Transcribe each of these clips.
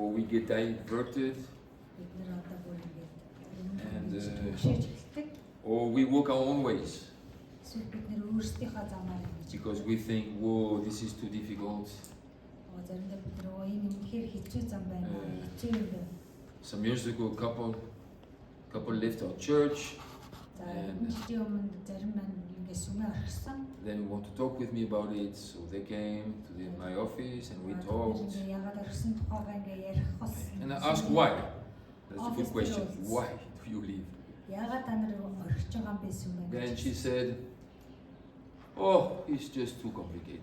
or we get diverted, and or we walk our own ways because we think, whoa, this is too difficult. Some years ago, a couple left our church, and then they want to talk with me about it, so they came to my office and we talked. And I asked why. That's a good question. Why do you leave? Then she said, oh, it's just too complicated.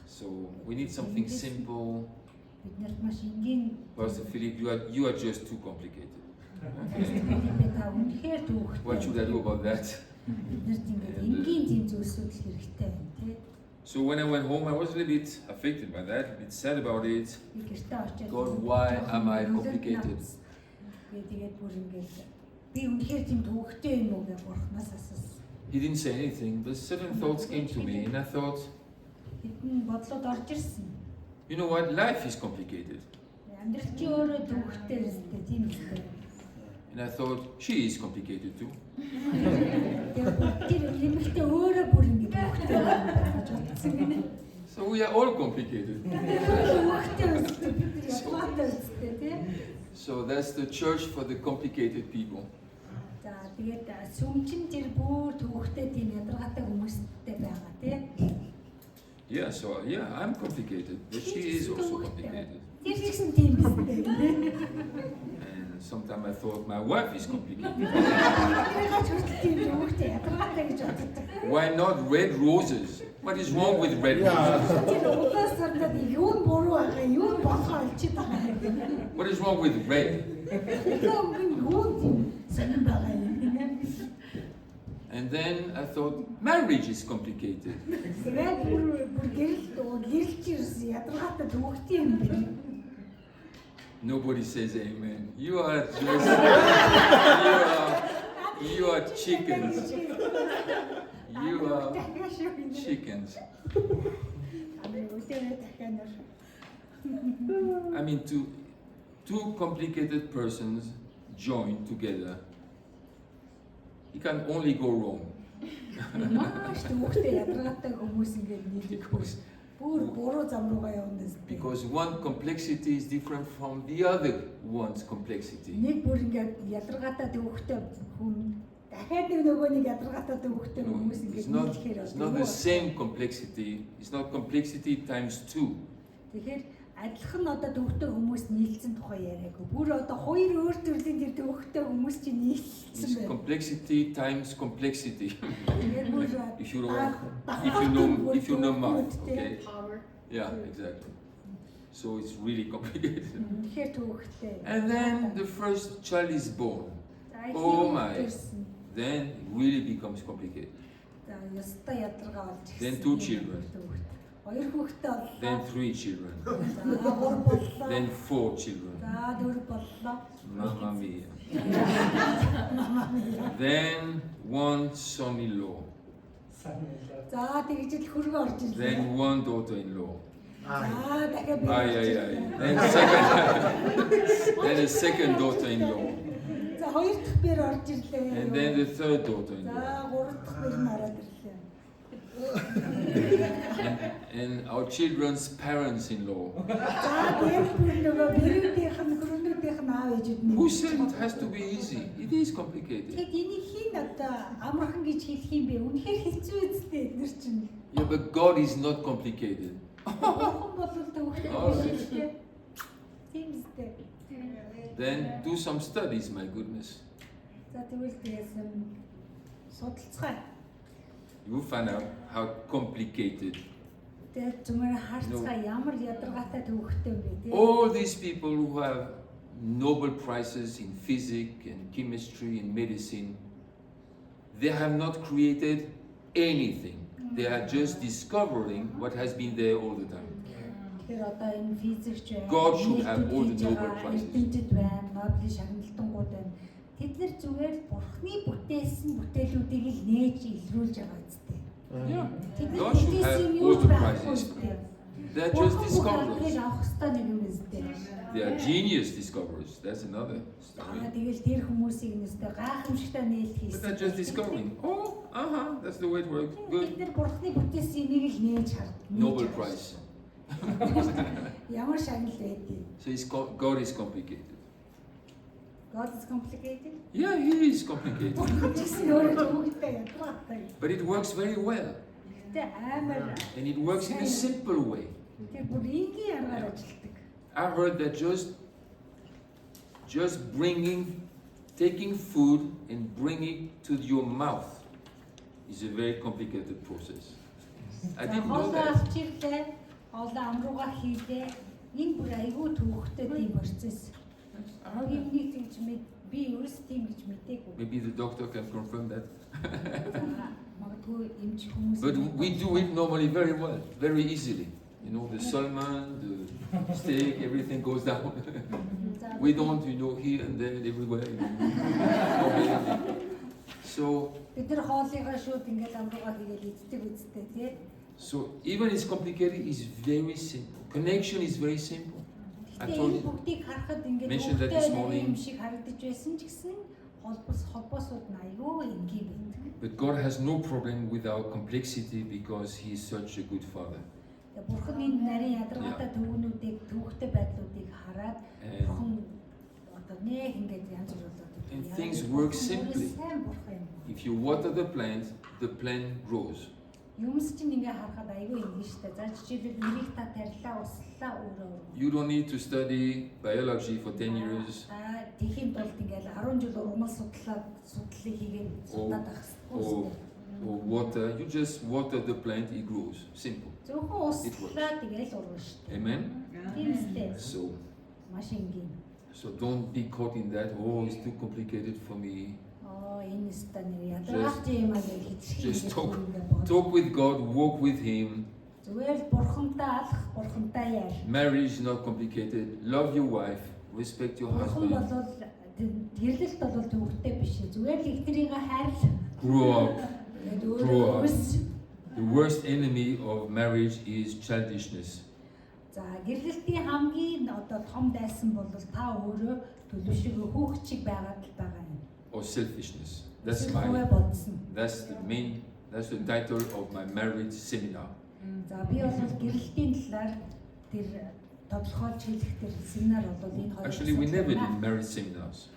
So we need something simple. Pastor Philip, you are just too complicated. Okay. What should I do about that? So when I went home, I was a little bit affected by that, a bit sad about it. God, why am I complicated? He didn't say anything, but certain thoughts came to me, and I thought, you know what? Life is complicated. And I thought, she is complicated too. So we are all complicated. So that's the church for the complicated people. Yeah, so yeah, I'm complicated, but she is also complicated. And sometimes I thought my wife is complicated. Why not red roses? What is wrong with red roses? What is wrong with red? And then I thought, marriage is complicated. Nobody says amen. You are just, you are chickens. You are chickens. I mean, two complicated persons joined together, it can only go wrong. Because one complexity is different from the other one's complexity. It's not the same complexity. It's not complexity times two. It's complexity times complexity. if you know math, okay? Yeah, exactly. So it's really complicated. And then the first child is born. Oh my! Then it really becomes complicated. Then 2 children. Then 3 children. Then 4 children. Mamma mia. Then 1 son-in-law. Then 1 daughter-in-law. Then a second daughter-in-law. And then the 3rd daughter-in-law. And our children's parents-in-law. Who said it has to be easy? It is complicated. Yeah, but God is not complicated. Then do some studies, my goodness. You will find out how complicated. All these people who have Nobel Prizes in physics and chemistry and medicine, they have not created anything. They are just discovering what has been there all the time. God should have all the Nobel Prizes. Yeah. God should have all the prizes. They're just discoverers. They are genius discoverers. That's another story. But they're just discovering. Oh, that's the way it works. Good. Nobel Prize. So God is complicated. God is complicated? Yeah, He is complicated. But it works very well. And it works in a simple way. I heard that just taking food and bringing it to your mouth is a very complicated process. I didn't know that. Maybe the doctor can confirm that. But we do it normally very well, very easily. You know, the salmon, the steak, everything goes down. We don't, here and there, everywhere. So even it's complicated, it's very simple. Connection is very simple. I mentioned that this morning. But God has no problem with our complexity because He is such a good Father. And things work simply. If you water the plant grows. You don't need to study biology for 10 years. Or water. You just water the plant, it grows. Simple. It works. Amen? So don't be caught in that, it's too complicated for me. Just talk with God, walk with Him. Marriage is not complicated. Love your wife, respect your husband. Grow up. The worst enemy of marriage is childishness. Or selfishness. That's the title of my marriage seminar. Actually, we never did marriage seminars.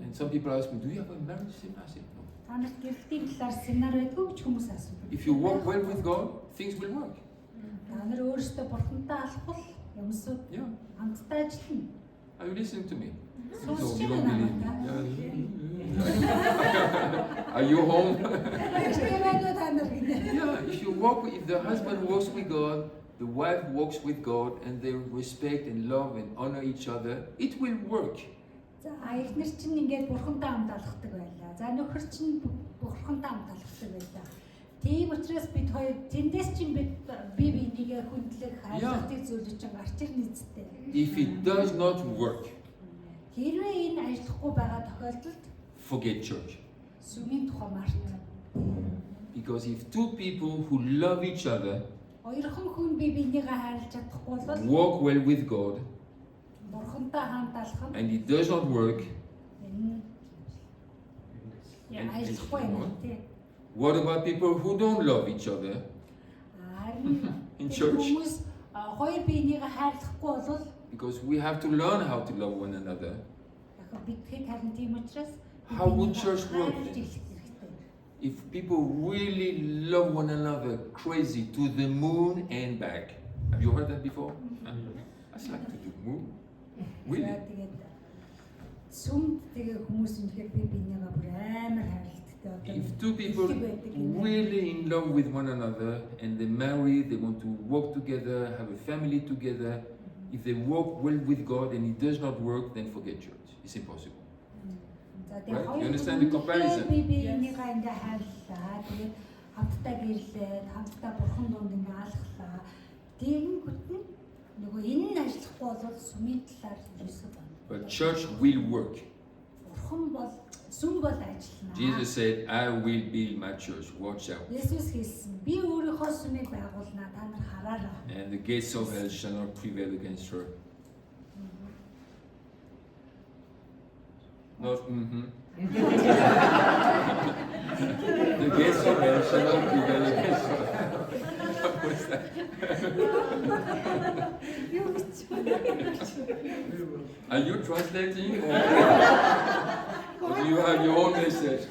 And some people ask me, do you have a marriage seminar? I said, no. If you walk well with God, things will work. Yeah. Are you listening to me? No, you don't believe me. Are you home? Yeah, if the husband walks with God, the wife walks with God, and they respect and love and honor each other, it will work. Тийм учраас бид хоёр тэндээс чинь би бинийгээ хүндлэх хайрлахыг зөвлөж гарчир нийцтэй. If it does not work, хэрвээ энэ ажиллахгүй байгаа тохиолдолд forget church. Сүмийн тухай мартна. Because if two people who love each other хоёрхан хүн бинийгээ хайрлаж чадахгүй бол walk well with God, Бурхантай хамт алхам, and it does not work, what about people who don't love each other in church? Because we have to learn how to love one another. How would church work then? If people really love one another crazy to the moon and back. Have you heard that before? I'd like to do moon. Really? If two people really in love with one another and they marry, they want to walk together, have a family together, if they walk well with God and it does not work, then forget church. It's impossible. Right? You understand the comparison? But church will work. сүм бол ажиллана. Jesus said, I will build my church. Watch out. Есүс хэлсэн би өөрийнхөө сүмийг байгуулнаа та нар хараарай. And the gates of hell shall not prevail against her. Not The gates of hell shall not prevail against her. What was that? Are you translating or do you have your own message?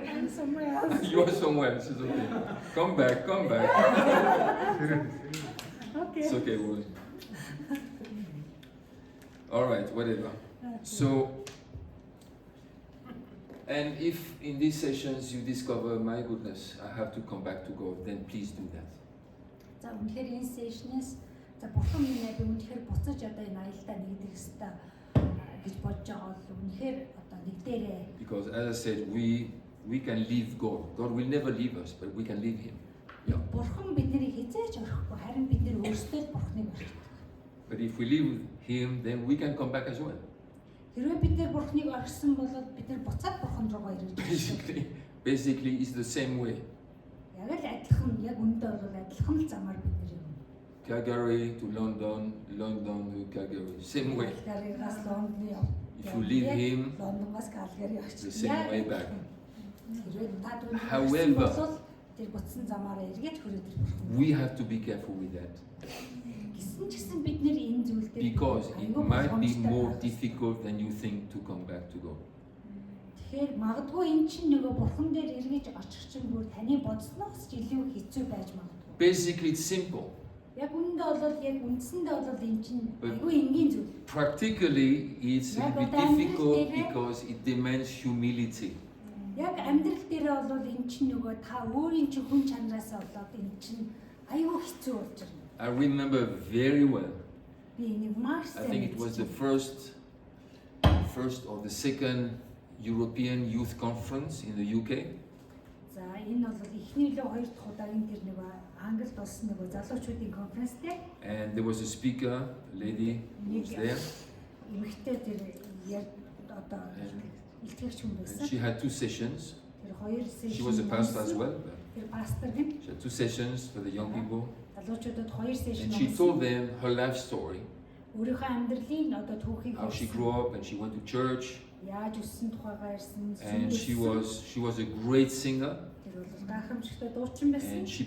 I'm somewhere else. You are somewhere else. It's okay. Come back. Okay. It's okay. All right, whatever. So, and if in these sessions you discover, my goodness, I have to come back to God, then please do that. За үнэхээр энэ сешнээс за бурхан минь яг үнэхээр буцаж одоо энэ аялалтаа нэгдэх ёстой гэж бодож байгаа бол үнэхээр одоо нэгдээрээ. Because as I said, we can leave God. God will never leave us, but we can leave Him. Бурхан биднийг хизээж орхихгүй, харин бид нар өөрсдөө бурханыг орхидог. But if we leave Him, then we can come back as well. Хэрвээ бид нар бурханыг орхисон бол бид нар буцаад бурхан руугаа ирж байгаа. Basically, it's the same way. Яг л адилхан, яг үндэ бол адилхан л замаар бид нар юм. Kалгари to London, London to Kалгари, same way. Калгариас Лондон яв. If you leave Him, Лондоноос Калгари очиж. the same way back. However, we have to be careful with that. Because it might be more difficult than you think to come back to God. Basically, it's simple. Practically, it's a bit difficult because it demands humility. Яг амьдрал дээр бол эн чинь нөгөө та өөрийн чинь хүн чанараас болоод эн чинь аюу хэцүү болж байна. I remember very well. Би нэг маш I think it was the first or the second European Youth Conference in the UK. За энэ бол эхний лөө хоёр дахь удаагийн тэр нөгөө Англид болсон нөгөө залуучуудын конференц дээр. And there was a speaker, a lady who was there. Эмэгтэй тэр яг одоо And she had two sessions. She was a pastor as well. She had two sessions for the young people. And she told them her life story. How she grew up and she went to church. And she was a great singer. And she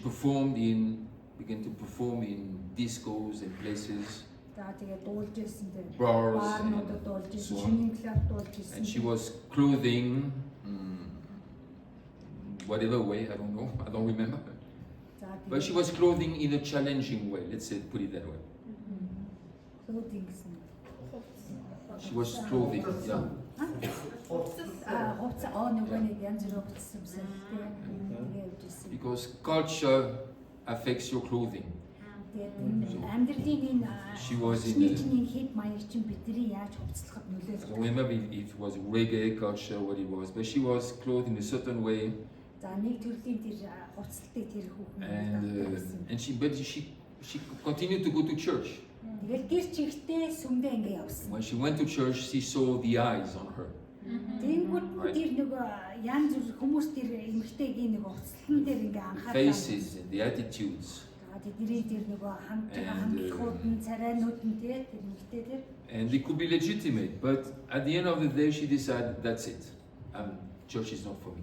began to perform in discos and places. Bars and so on. And she was clothing whatever way, I don't know, I don't remember. But she was clothing in a challenging way, let's say, put it that way. She was clothing, yeah. Because culture affects your clothing. She was in I don't remember if it was reggae culture, what it was, but she was clothed in a certain way. And she continued to go to church. When she went to church, she saw the eyes on her. The faces and the attitudes. And it could be legitimate, but at the end of the day, she decided that's it. Church is not for me.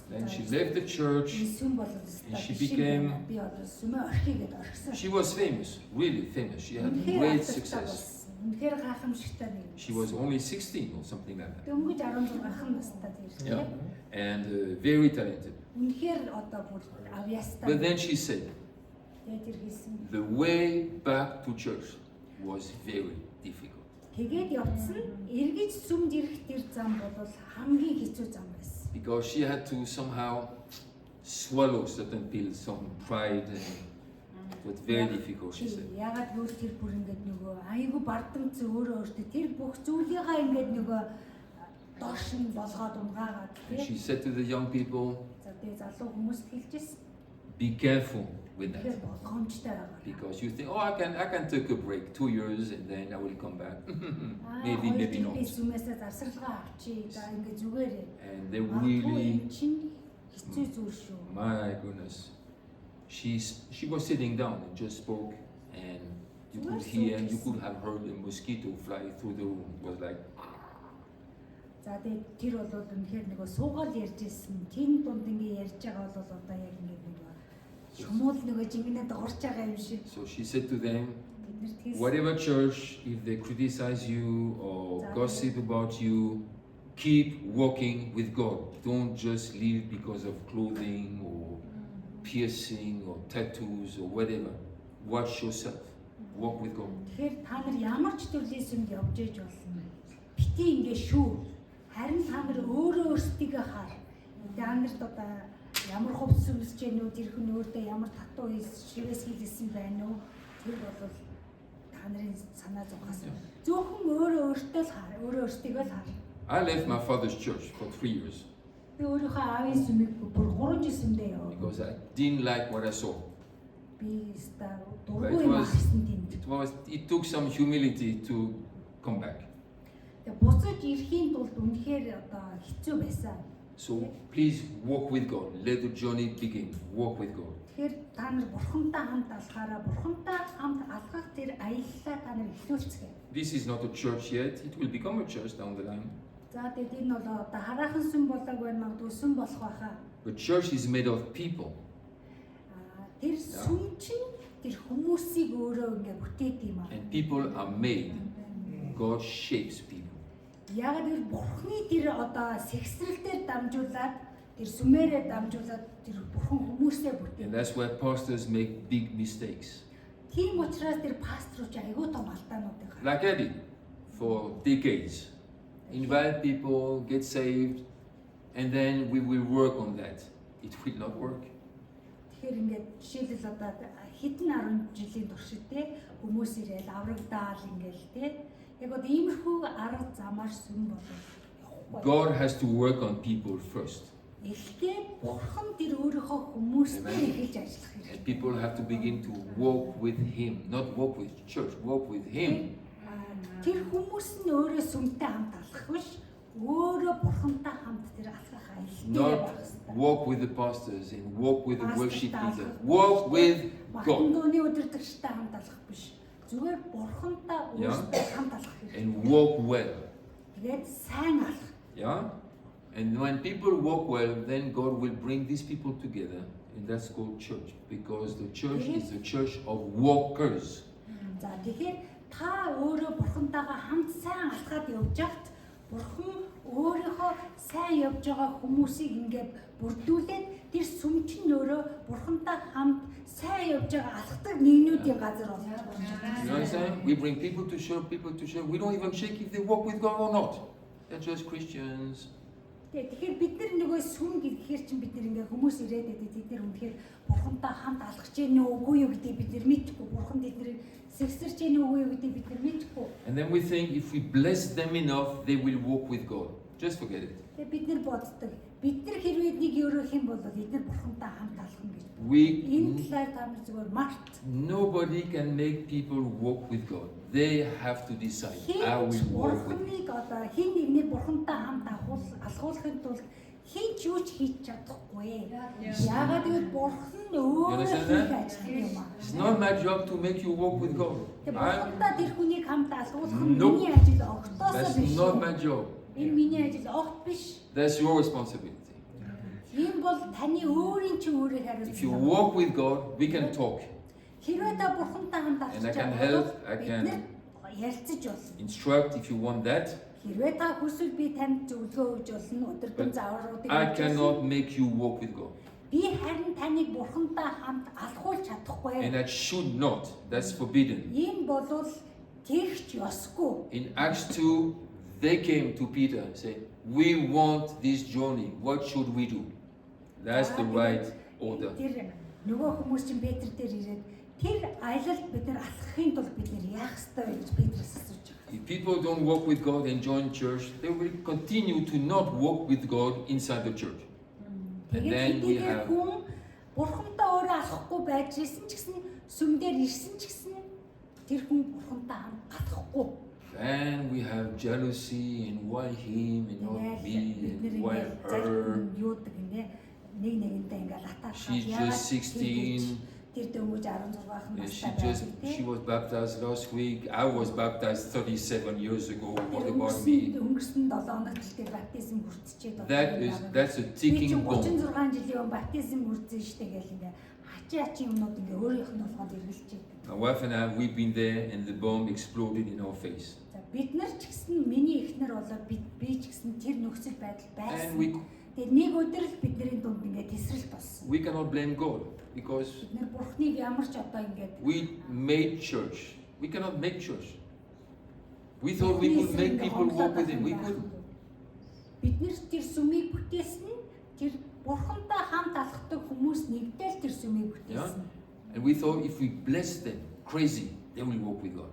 Then she left the church and she became. She was famous, really famous. She had great success. She was only 16 or something like that. Yeah. And very talented. But then she said, the way back to church was very difficult. Because she had to somehow swallow certain pills, some pride, and it was very difficult, she said. And she said to the young people, be careful with that. Тэгэхээр болгоомжтой байгаа. Because you think, oh, I can take a break 2 years and then I will come back. Maybe not. Би сүмээсээ завсралгаа авчи. За ингээ зүгээр. And they really, хэцүү зүйл шүү. my goodness, she was sitting down and just spoke, and you could hear, you could have heard a mosquito fly through the room. It was like. За тэгээд тэр бол үнэхээр нөгөө суугаал ярьж ирсэн. Тэн дунд ингээ ярьж байгаа бол одоо яг ингээ нөгөө шумуул нөгөө жингэнэ догорч байгаа юм шиг. So she said to them, whatever church, if they criticize you or gossip about you, keep walking with God. Don't just live because of clothing or piercing or tattoos or whatever. Watch yourself. Walk with God. Тэгэхээр та нар ямар ч төрлийн сүмд явж ээж болно. Бити ингээ шүү. Харин та нар өөрөө өөрсдийгөө хаар. Та нарт одоо ямар хувц сүмсэж гэнэ үү, тэр хүн өөртөө ямар татуу шивээс хийлсэн байна уу? Тэр бол та нарын санаа зовхоос. Зөвхөн өөрөө өөртөө л хаар, өөрөө өөрсдийгөө л хаар. I left my father's church for 3 years. Би өөрийнхөө аавын сүмийг бүр 3 жил сүмдээ яваа. Because I didn't like what I saw. Би ста дургүй юм харсан тийм. It took some humility to come back. Тэгээ буцаж ирэхийн тулд үнэхээр одоо хэцүү байсан. So please walk with God. Let the journey begin. Walk with God. Тэгэхээр та нар бурхантай хамт алхаараа, бурхантай хамт алхах тэр аяллаа та нар эхлүүлцгээе. This is not a church yet. It will become a church down the line. За тэгээд энэ бол одоо хараахан сүм болоог байна, магадгүй сүм болох байхаа. The church is made of people. Тэр сүм чинь тэр хүмүүсийг өөрөө ингээ бүтээд юм аа. And people are made. God shapes people. Яг тэр бурхны тэр одоо сэгсрэлтээр дамжуулаад тэр сүмээрээ дамжуулаад тэр бурхан хүмүүсээ бүтээ. And that's why pastors make big mistakes. Тийм учраас тэр пасторч айгүй том алдаанууд байгаа. Like I did for decades. Invite people, get saved, and then we will work on that. It will not work. Тэгэхээр ингээд жишээлбэл одоо хэдэн 10 жилийн турш те хүмүүс ирээл аврагдаал ингээл те яг одоо иймэрхүү арга замаар сүм болов. God has to work on people first. Эхлээд бурхан тэр өөрийнхөө хүмүүстэй эхэлж ажиллах хэрэгтэй. And people have to begin to walk with Him, not walk with church, walk with Him. Тэр хүмүүс нь өөрөө сүмтэй хамт алхах биш, өөрөө бурхантай хамт тэр алхах айлтай байх Not хэрэгтэй. walk with the pastors and walk with the worship leader. Walk with God. Дууны өдөртөгчтэй хамт алхах биш. Зүгээр бурхантай өөртөө хамт алхах хэрэгтэй. And walk well. Тэгээд сайн алхах. Yeah? And when people walk well, then God will bring these people together, and that's called church, because the church is a church of walkers. За тэгэхээр та өөрөө бурхантайгаа хамт сайн алхаад явж байхад бурхан өөрийнхөө сайн явж байгаа хүмүүсийг ингээд бүрдүүлээд тэр сүм чинь өөрөө бурхантай хамт сайн явж байгаа алхдаг нэгнүүдийн газар болно. You know what I'm saying? We bring people to church, we don't even check if they walk with God or not. They're just Christians. Тэгэхээр бид нар нөгөө сүм гэхээр чинь бид нар ингээ хүмүүс ирээд байдаг бид нар үнэхээр бурхантай хамт алхаж гэнэ үгүй юу гэдэг бид нар мэдхгүй бурхан тэднийг сэгсэрч гэнэ үгүй юу гэдэг бид нар мэдхгүй. And then we think if we bless them enough they will walk with God. Just forget it. Тэгээ бид нар боддог бид нар хэрвээ нэг өрөөх юм бол эдгээр бурхантай хамт алхах гэж. Энэ талаар та нар зүгээр март. Nobody can make people walk with God. They have to decide. I will walk with God. Одоо хин нэгний бурхантай хамт алхуулахын тулд хин ч юу ч хийж чадахгүй. Яагаад гэвэл бурхан өөрөө хийх ажил юм аа. It's not my job to make you walk with God. Бурхантай тэр хүнийг хамт алхуулах нь миний ажил огтоосоо биш. That's not my job. Энэ миний ажил огт биш. That's your responsibility. Энэ бол таны өөрийн чинь өөрөө хариуцлага. If you walk with God, we can talk. Хэрвээ та бурхантай хамт алхаж And I can help, I can ярилцаж болно. instruct if you want that. Хэрвээ та хүсвэл би танд зөвлөгөө өгж болно, өдөртөн заавруудыг I cannot make you walk with God. Би харин таныг бурхантай хамт алхуулж чадахгүй. And I should not. That's forbidden. Ийм болвол тэгч ёсгүй. In Acts 2, they came to Peter and said, "We want this journey. What should we do?" That's the right order. Тэр нөгөө хүмүүс чинь Петр дээр ирээд тэр аялалд бид нар алхахын тулд бид нар яах ёстой вэ гэж Петроос асууж байгаа. If people don't walk with God and join church, they will continue to not walk with God inside the church. And then we have Бурхантай өөрөө буруу алахгүй байж ирсэн ч гэсэн сүм дээр ирсэн ч гэсэн тэр хүн бурхантай хамт галахгүй. And we have jealousy and why him and not me and why her. She's just 16. She was baptized last week. I was baptized 37 years ago. What about me? That's a ticking bomb. My wife and I, we've been there and the bomb exploded in our face. And we cannot blame God because we made church. We cannot make church. We thought we could make people walk with Him. We couldn't. Yeah? And we thought if we bless them crazy, they will walk with God.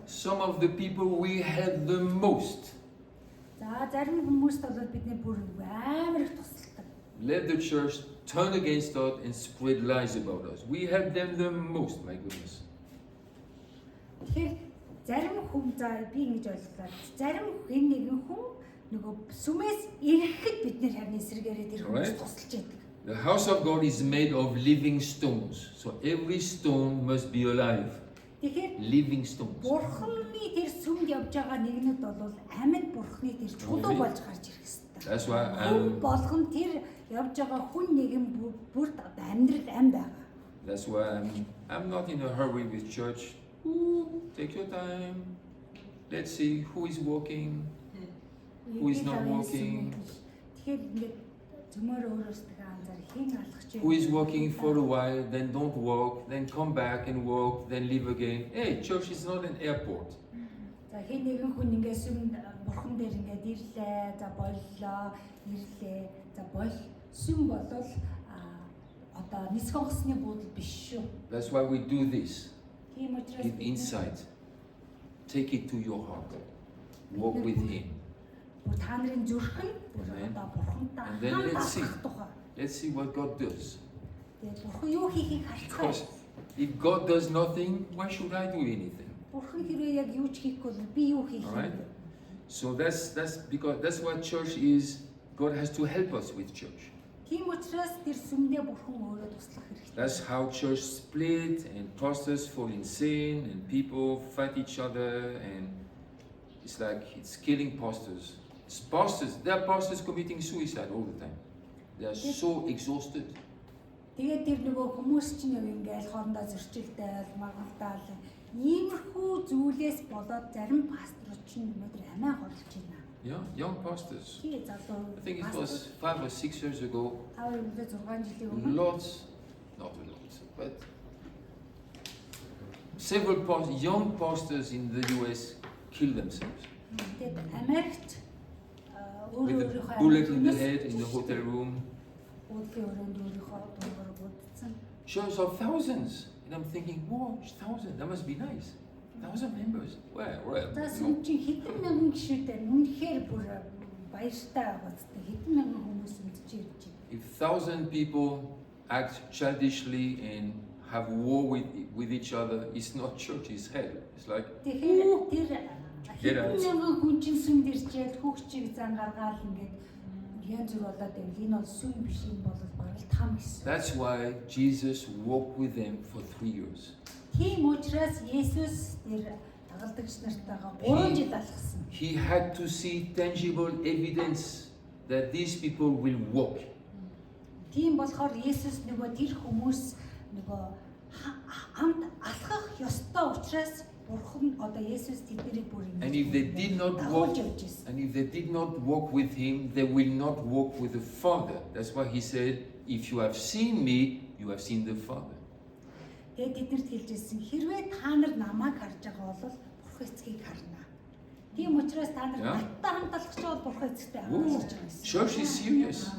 Some of the people we had the most let the church turn against us and spread lies about us. We had them the most, my goodness. Right? The house of God is made of living stones. So every stone must be alive. Living stones. That's why I'm not in a hurry with church. Ooh, take your time. Let's see who is walking, who is not walking. Who is walking for a while, then don't walk, then come back and walk, then leave again. Hey, church is not an airport. That's why we do this. Give insight. Take it to your heart. Walk with Him. And then let's see what God does. Because if God does nothing, why should I do anything? Alright? So that's what church is. God has to help us with church. That's how church split and pastors fall insane and people fight each other and it's like it's killing pastors. There are pastors committing suicide all the time. They are so exhausted. Yeah, young pastors. I think it was 5 or 6 years ago. Not a lot, but several young pastors in the US killed themselves. With a bullet in the head in the hotel room. Shows of thousands. And I'm thinking, whoa, 1,000, that must be nice. 1,000 members. Well. If 1,000 people act childishly and have war with each other, it's not church, it's hell. It's like, get out. That's why Jesus walked with them for 3 years. He had to see tangible evidence that these people will walk. And if they did not walk with Him, they will not walk with the Father. That's why He said, if you have seen me, you have seen the Father. Church is serious.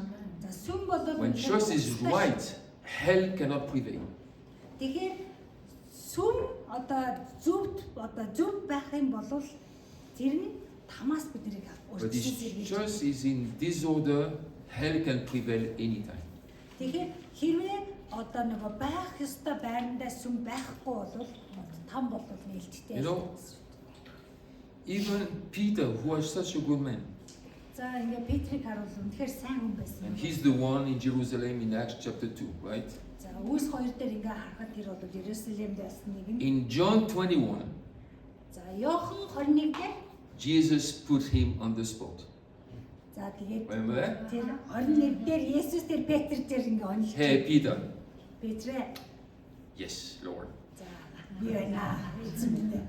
When church is right, hell cannot prevail. тамаас биднийг But it's just is in disorder, hell can prevail anytime. Тэгэхээр хэрвээ одоо нөгөө байх ёстой байрандаа сүм байхгүй бол там бол нээлттэй. You know, even Peter, who was such a good man, за ингээ Петрийг харуул үнэхээр сайн хүн байсан. and he's the one in Jerusalem in Acts chapter 2, right? За Үс 2 дээр ингээ харахад тэр бол Иерусалимд байсан нэг нь. In John 21, за Иохан 21 дээр Jesus put him on the spot. за тэгээд Remember that? тэр 21 дээр Есүс тэр Петр дээр ингээ онилж. Hey, Peter. Петрэ. Yes, Lord. за би байна. Эзэмдээ.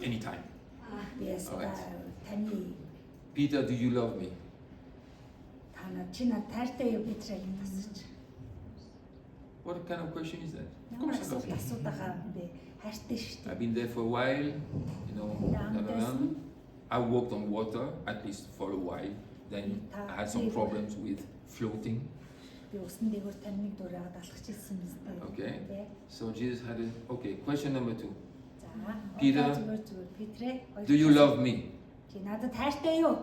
Anytime. Yes, таны Peter, do you love me? тана чи над таартай юу Петрэ гэж асууж. What kind of question is that? Of Ямар course I love you. асуудаг бэ? Хайртай шүү дээ. I've been there for a while, you know, I walked on water, at least for a while. Then I had some problems with floating. Би усан дээгүүр таныг дураад алхаж ирсэн биз дээ. Okay. So Jesus had a, okay, question number 2. За, Peter, Петрэ, do you love me? чи надад хайртай юу?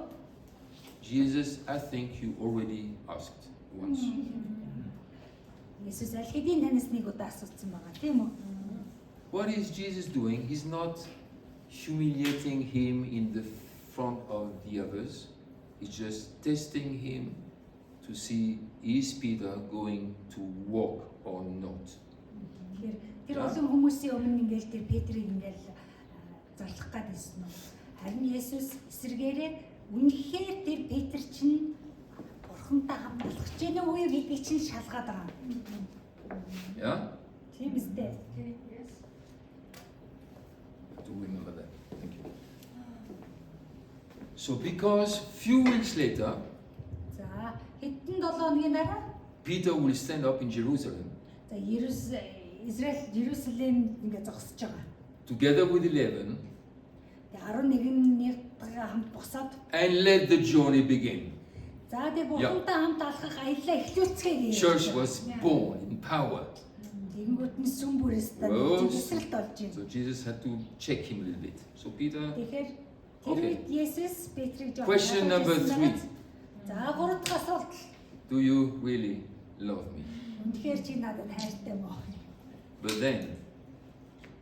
Jesus, I think you already asked once. Есүс аль хэдийн танаас нэг удаа асуусан байгаа тийм үү? What is Jesus doing? He's not humiliating him in the front of the others. He's just testing him to see is Peter going to walk or not. Тэр олон хүмүүсийн өмнө ингээл тэр Петрийг ингээл зарлах гээд байсан нь. Харин Есүс эсэргээрээ үнэхээр тэр Петр чинь Бурхантай хамт алхаж яана уу гэдгийг чинь шалгаад байгаа. Yeah? Тийм үстэй. To remember that. Thank you. So because few weeks later, За, хэдэн 7 хоногийн дараа Peter will stand up in Jerusalem за Израиль Иерусалим ингээ зогсож байгаа. together with 11 Тэгээ 11-ийнхээ хамт босоод and let the journey begin. за тэгээ Бурхантай хамт алхах аяллаа эхлүүлцгээе. Church was born in power. Тэгэнгүүт нь сүм бүрээс тасралт болж байна. So Jesus had to check him a little bit. So Peter, Тэгэхээр тэр үед Есүс Петрийг жоох. question number 3. За 3 дахь асуулт. Do you really love me? Үнэхээр чи надад хайртай мó? But then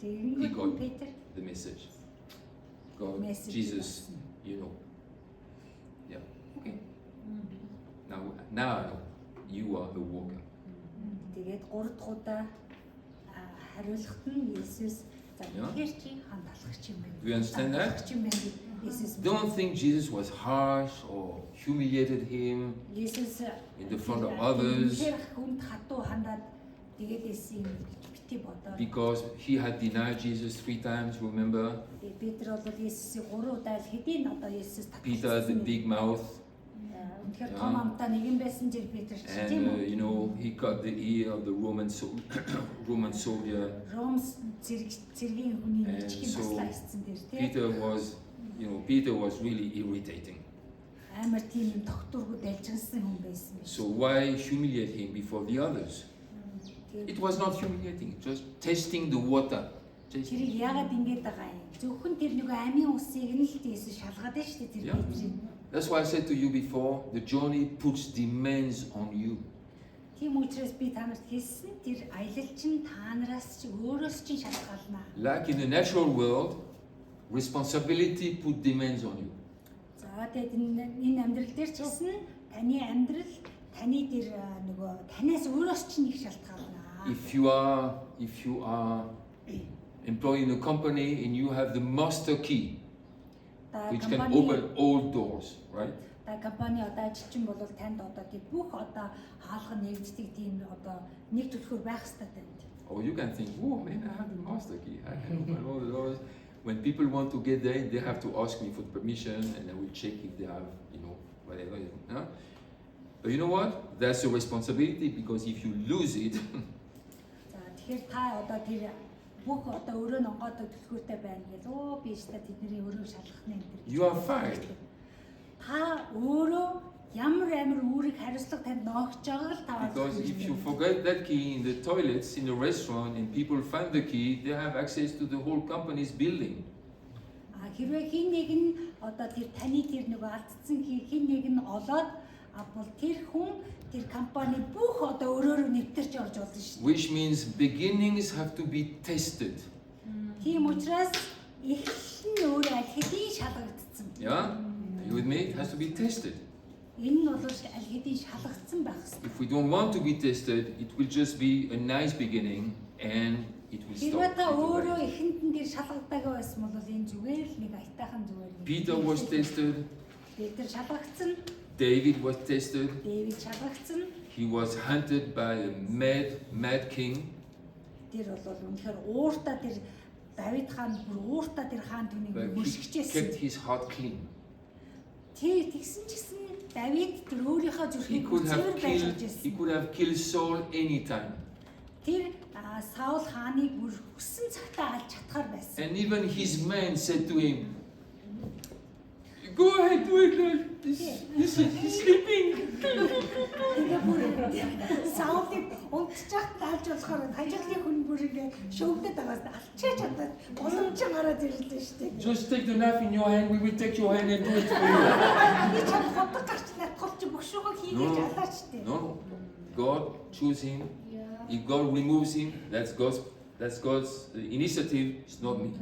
Тэгэнгүүт got Петр the message. God, Message. Jesus, you know. Yeah. Okay. Now I know you are the walker. тэгээд 3 дахь удаа хариулахад нь Есүс за тэгэхээр чи хамт алхах юм байна. Do you understand that? Алхах юм байна. Есүс Don't think Jesus was harsh or humiliated him Есүс in the front of others тэр хүнд хатуу хандаад тэгээд эсийн гэж бити бодоо. because he had denied Jesus 3 times, remember? Петр бол Есүсийг 3 удаа л хэдийн одоо Есүс Peter, the big mouth, үнэхээр том амтаа нэгэн байсан жир Петр тийм and үү? you know, he cut the ear of the Roman soldier. Ромс цэргийн хүний And ничгийн so таслаа хийсэн тэр тийм. Peter was really irritating. Амар тийм юм тогтургууд альжгансан хүн байсан юм. So why humiliate him before the others? It was not humiliating, just testing the water. Тэрийг яагаад ингэж байгаа юм? Зөвхөн тэр нэг амийн усыг нь л Есүс шалгаад байна шүү дээ тэр Yeah. Петрийг. That's why I said to you before, the journey puts demands on you. Тийм учраас би танарт хэлсэн тэр аялал чинь та нараас чи өөрөөс чинь шалтгаална. Like in the natural world, responsibility put demands on you. За тэгээд энэ амьдрал дээр ч гэсэн таны амьдрал таны тэр нөгөө танаас өөрөөс чинь их шалтгаална. If you are employed in a company and you have the master key, which can open all doors, right? Та компани одоо ажилчин бол танд одоо тийм бүх одоо хаалга нэгддэг тийм одоо нэг төлхөр байх хэрэгтэй танд. Or you can think, oh man, I have the master key. I can open all the doors. When people want to get there, they have to ask me for permission, and I will check if they have, whatever. Huh? But you know what? That's a responsibility because if you lose it, За тэгэхээр та одоо тэр бүх одоо өөрөө нонгоод төлхөртэй байна гэж оо би өөртөө тэдний өөрөө шалгах нь энэ. you are fired. Та өөрөө ямар үүрэг хариуцлага танд ноогч байгаа л та. Because if you forget that key in the toilets in the restaurant and people find the key, they have access to the whole company's building. Хэрвээ хин нэг нь одоо тэр таны тэр нэг алдсан хин нэг нь олоод бол тэр хүн тэр компани бүх одоо өөрөөр нэвтэрч орж болно шүү. Which means beginnings have to be tested. Тийм учраас эхлэл нь өөр аль хэдийн шалгагдсан. Yeah? Are you with me? It has to be tested. Энэ нь бол аль хэдийн шалгагдсан байх хэрэгтэй. If we don't want to be tested, it will just be a nice beginning and it will stop. Хэрвээ та өөрөө эхэнд нь тэр шалгагдаагаа байсан бол энэ зүгээр л нэг айтайхан зүгээр. Peter was tested. Петр шалгагдсан. David was tested. Дэвид шалгагдсан. He was hunted by a mad king. Тэр бол үнэхээр ууртаа тэр Давид хаан бүр ууртаа тэр хаан түүнийг мөрсгчээсэн. Kept his heart clean. Тэгсэн ч гэсэн Давид тэр өөрийнхөө зүрхийг цэвэр байлгаж байсан. He could have killed Saul anytime. Тэр Саул хааныг бүр хүссэн цагтаа алж чадхаар байсан. And even his men said to him, "Go ahead, do it, Lord. He's sleeping." Тэгээ бүр Саулыг унтчихад алж болохоор хажуудлын хүн бүр ингээ шөвдөд байгаас алчаач чадаад боломжтой гараад ирлээ шүү дээ. Just take the knife in your hand. We will take your hand and do it for you. Би чам хотод гарч натгалч бөхшөөгөө хийгээж алаач дээ. No. God choose him. If God removes him, that's God's initiative. It's not me.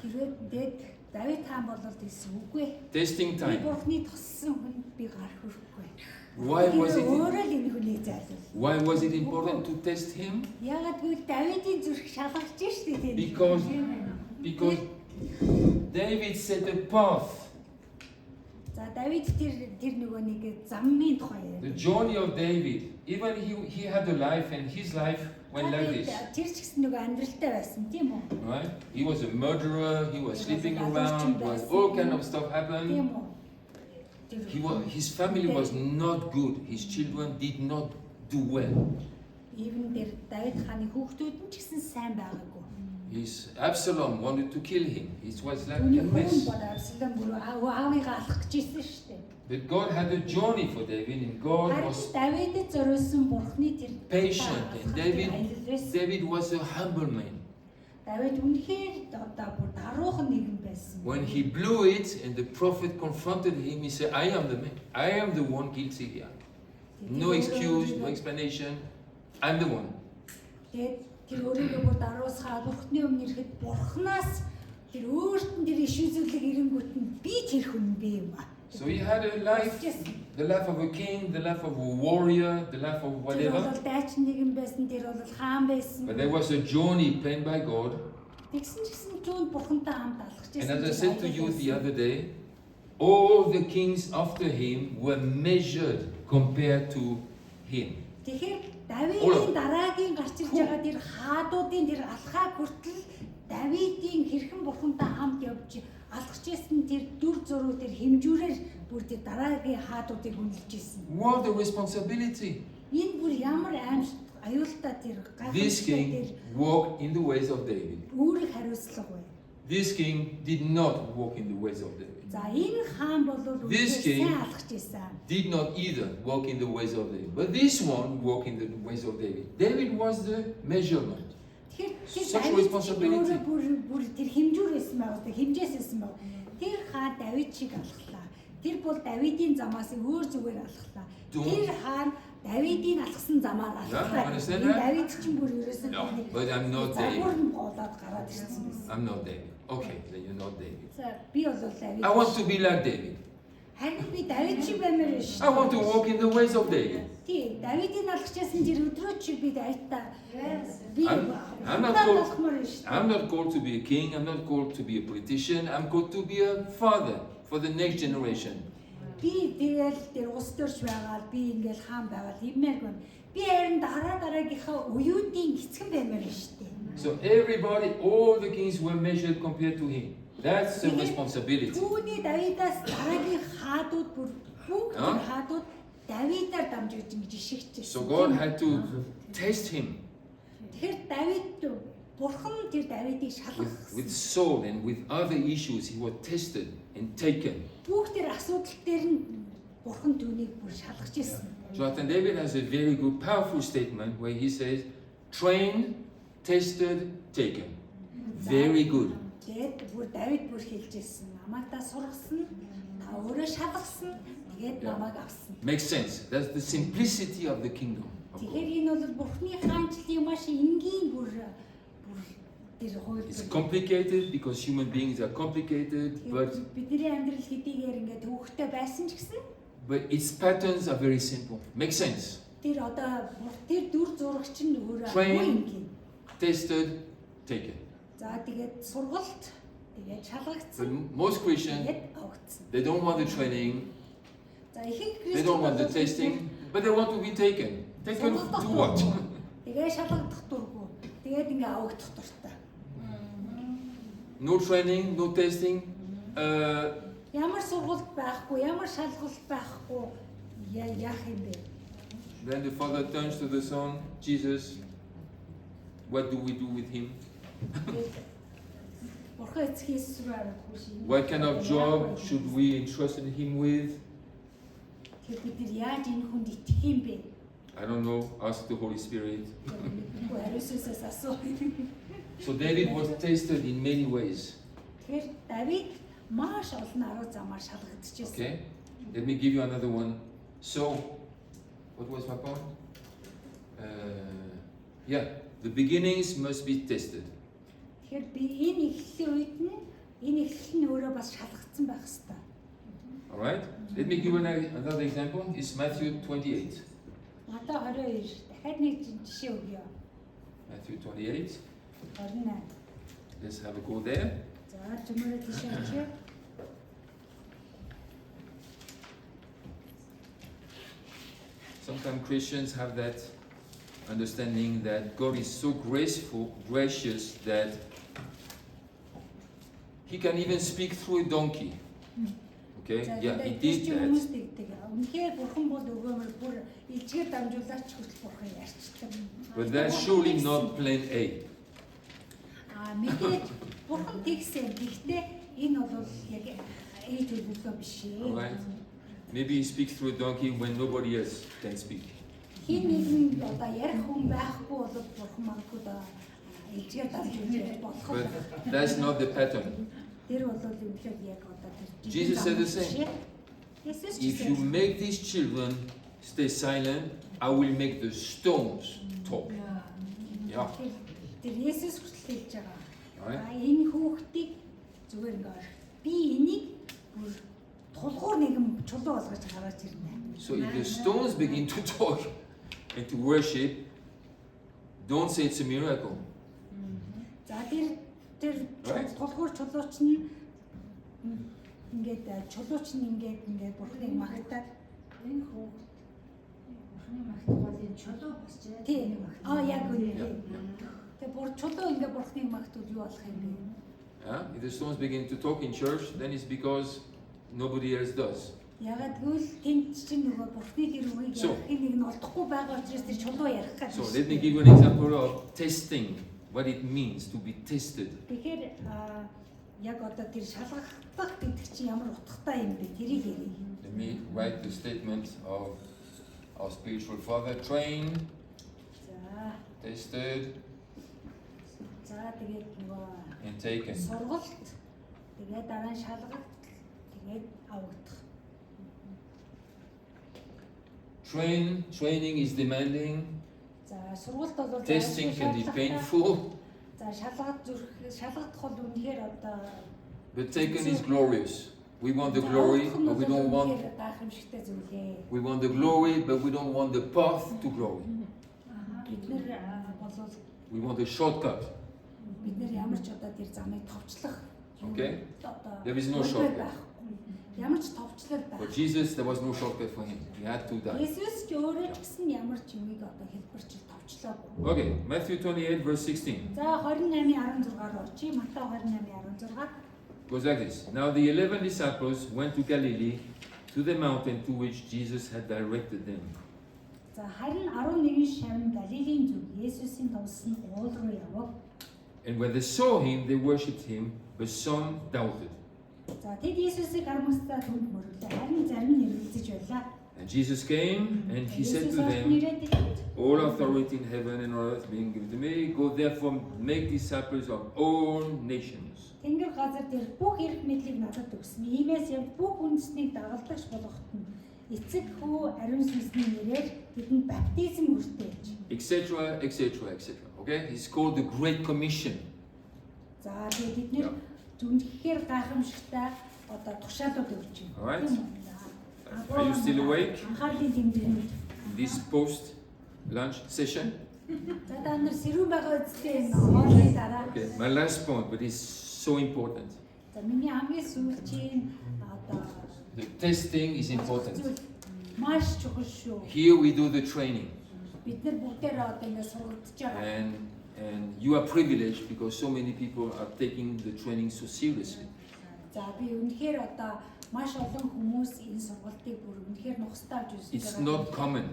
Тэгээд Давид хаан бол тийсэн үгүй. Testing time. Бурхны туссан хүнд би гар хүрхгүй. Why was it? Өөрөө л энэ хүнийг зайлуул. Why was it important to test him? Яагаад гэвэл Давидын зүрх шалгаж штэ тийм. Because David set a path. За Давид тэр нөгөө нэг замын тухай. The journey of David, even he had a life and his life went like this. Тэр ч гэсэн нөгөө амьдралтай байсан тийм үү? Right? He was a murderer, he was sleeping around, was all kind of stuff happened. Тийм үү? His family was not good. His children did not do well. Even тэр Давид хааны хүүхдүүд нь ч гэсэн сайн байгаагүй. His Absalom wanted to kill him. It was like a mess. But God had a journey for David, and God was patient, and David was a humble man. When he blew it and the prophet confronted him, he said, "I am the man. I am the one guilty here. No excuse, no explanation. I'm the one." Тэр өөрийгөө бүр даруусгаад Бурхны өмнө ирэхэд Бурханаас тэр өөрт нь тэр иш үзүүлэг ирэнгүүт нь би тэр хүн би юм аа. So he had a life, the life of a king, the life of a warrior, the life of whatever. Тэр бол дайчин нэгэн байсан, тэр бол хаан байсан. But there was a journey planned by God. Тэгсэн ч гэсэн түүнд Бурхантай хамт алхаж байсан. And as I said to you the other day, all the kings after him were measured compared to him. Тэгэхээр Давидын дараагийн гарч ирж байгаа тэр хаадуудын тэр алхаа хүртэл Давидын хэрхэн Бурхантай хамт явж алхаж байсан тэр дүр зуруу тэр хэмжүүрээр бүр тэр дараагийн хаадуудыг үнэлж ирсэн. What a responsibility! Энэ бүр ямар аимшиг аюултай тэр This king walked in the ways of David. Үүрэг хариуцлага бай. This king did not walk in the ways of David. За энэ хаан бол This king сайн алхаж байсан. did not either walk in the ways of David. But this one walked in the ways of David. David was the measurement. Such responsibility. Бүр тэр хэмжүүр байсан байгаа, хэмжээс байсан байгаа. Тэр хаан Давид шиг алхлаа. Тэр бол Давидын замаас өөр зүгээр алхлаа. Тэр хаан Давидын алхсан замаар алхлаа. Давид ч бүр ерөөсөн No, but I'm not David. Гараад ирсэн байсан. I'm not David. Okay, then you're not David. За би бол Давид. I want to be like David. Харин би Давид шиг баймаар шүү. I want to walk in the ways of David. Тий, Давидын алхажсэн тэр өдрөө чи би Давидтай. I'm not called to be a king. I'm not called to be a politician. I'm called to be a father for the next generation. Би тэгэл тэр ус төрч байгаа би ингээл хаан байгаа юмээр гэн. Би харин дараагийнхаа уюутын эцэг баймаар шүү дээ. So everybody, all the kings were measured compared to him. That's the responsibility. Түүний Давидаас дараагийн хаадууд бүр бүх хаадууд Давидаар дамжиж ингэж ишигчээ. So God had to test him. Тэгэхээр Давид Бурхан тэр Давидыг шалгах. With Saul and with other issues, he was tested and taken. Бүх тэр асуудал дээр нь Бурхан түүнийг бүр шалгаж ирсэн. Jonathan David has a very good, powerful statement where he says, "Trained, tested, taken." Very good. Тэгээд бүр Давид бүр хэлжсэн. Намайг та сургасан, та өөрөө шалгасан, тэгээд намайг авсан. Makes sense. That's the simplicity of the kingdom. Тэгэхээр энэ бол Бурхны хаанчлалын маш энгийн бүр тэр хууль. It's complicated because human beings are complicated, but бидний амьдрал хэдийгээр ингээд төвөгтэй байсан ч гэсэн its patterns are very simple. Makes sense. Тэр одоо тэр дүр зурагч нь өөрөө Trained, tested, taken. За тэгээд сургалт, тэгээд шалгагдсан. But most Christians, they don't want the training, they don't want the testing, but they want to be taken. Taken to what? Тэгээд шалгагдах дурггүй. Тэгээд ингээ авагдах дуртай. No training, no testing. Ямар сургалт байхгүй, ямар шалгалт байхгүй яах юм бэ? Then the father turns to the son, Jesus, what do we do with him? What kind of job should we entrust him with? I don't know, ask the Holy Spirit. So David was tested in many ways. Okay, let me give you another one. So, what was my point? Yeah, the beginnings must be tested. All right, let me give you another example. It's Matthew 28. Matthew 28. Let's have a go there. Sometimes Christians have that understanding that God is so gracious that He can even speak through a donkey. Okay? Yeah, He did that. But that's surely not plan A. Alright? Maybe He speaks through a donkey when nobody else can speak. But that's not the pattern. Jesus said the same. If you make these children stay silent, I will make the stones talk. Yeah. So if the stones begin to talk and to worship, don't say it's a miracle. Right? If the stones begin to talk in church, then it's because nobody else does. So let me give you an example of testing, what it means to be tested. Let me write the statement of our spiritual father: trained, tested, and taken. Training is demanding. Testing can be painful. But taken is glorious. We want the glory, but we don't want. We want the glory, but we don't want the path to glory. We want a shortcut. Okay? There is no shortcut. For Jesus, there was no shortcut for him. He had to die. Okay, Matthew 28, verse 16. Goes like this. Now the 11 disciples went to Galilee, to the mountain to which Jesus had directed them. And when they saw him, they worshipped him, but some doubted. And Jesus came and he said to them, all authority in heaven and on earth being given to me. Go therefore make disciples of all nations. Тэнгэр газар дээр бүх эрх мэдлийг надад өгсөн. Иймээс яг бүх үндэснийг дагалдагч болгоход нь эцэг хүү ариун сүнсний нэрээр тэдэнд баптизм хүртээж. Etc. etc. etc. Okay? It's called the Great Commission. За тэгээд бид нэр зүнхээр гайхамшигтай одоо тушаалууд өгч байна. All right? Are you still awake? Анхаарлын тэмдэгт This post-lunch session? за та нар сэрүүн байгаа үстэй хоолны дараа. Okay, my last point, but it's so important. За миний хамгийн сүүлчийн одоо The testing is important. маш чухал шүү. Here we do the training. Бид нар бүгдээр одоо ингэ сургагдж байгаа. And you are privileged because so many people are taking the training so seriously. За би үнэхээр одоо маш олон хүмүүс энэ сургалтыг бүр үнэхээр нухстай авч үзэж байгаа. It's not common.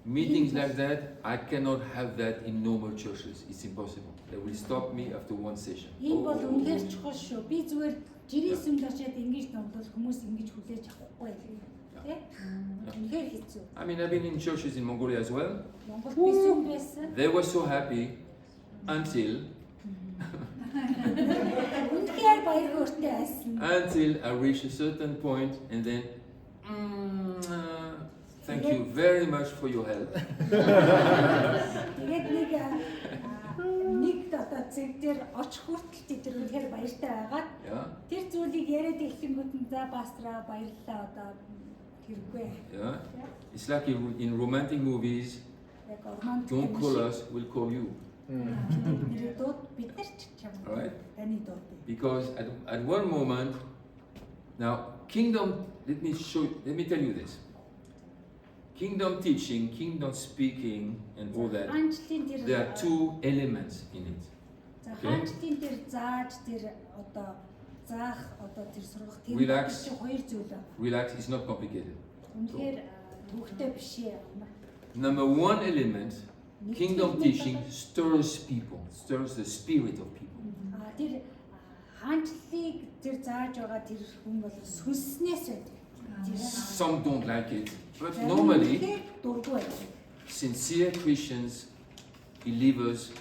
Meetings like that, I cannot have that in normal churches. It's impossible. They will stop me after one session. Энэ бол үнэхээр чухал шүү. Би зүгээр жирийн очиад ингэж номлол хүмүүс ингэж хүлээж авахгүй тий? Үнэхээр хэцүү. I mean, I've been in churches in Mongolia as well. Монголд би сүм байсан. They were so happy until Үнэхээр баяр хөөртэй байсан. until I reached a certain point and then thank you very much for your help. Тэгээд нэг одоо зэг дээр очих хүртэл тэд үнэхээр баяртай байгаад тэр зүйлийг яриад эхлэнгүүт нь за пастра баярлалаа одоо хэрэггүй. Yeah. It's like in romantic movies. Don't call us, we'll call you. Alright? Because at one moment, now kingdom, let me tell you this. Kingdom teaching, kingdom speaking and all that, there are two elements in it. Okay? Relax, it's not complicated. Number one element, kingdom teaching stirs people, stirs the spirit of people. Some don't like it, but normally, sincere Christians, believers,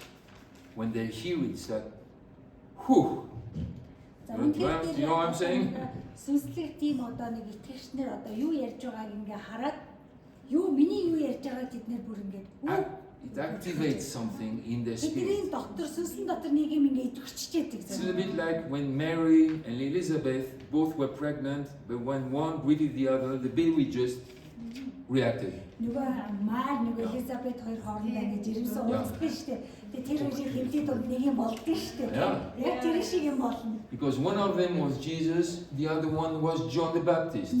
when they hear it, it's like, whew. You know what I'm saying? It activates something in their spirit. It's a little bit like when Mary and Elizabeth both were pregnant, but when one greeted the other, the baby just reacted. Because one of them was Jesus, the other one was John the Baptist.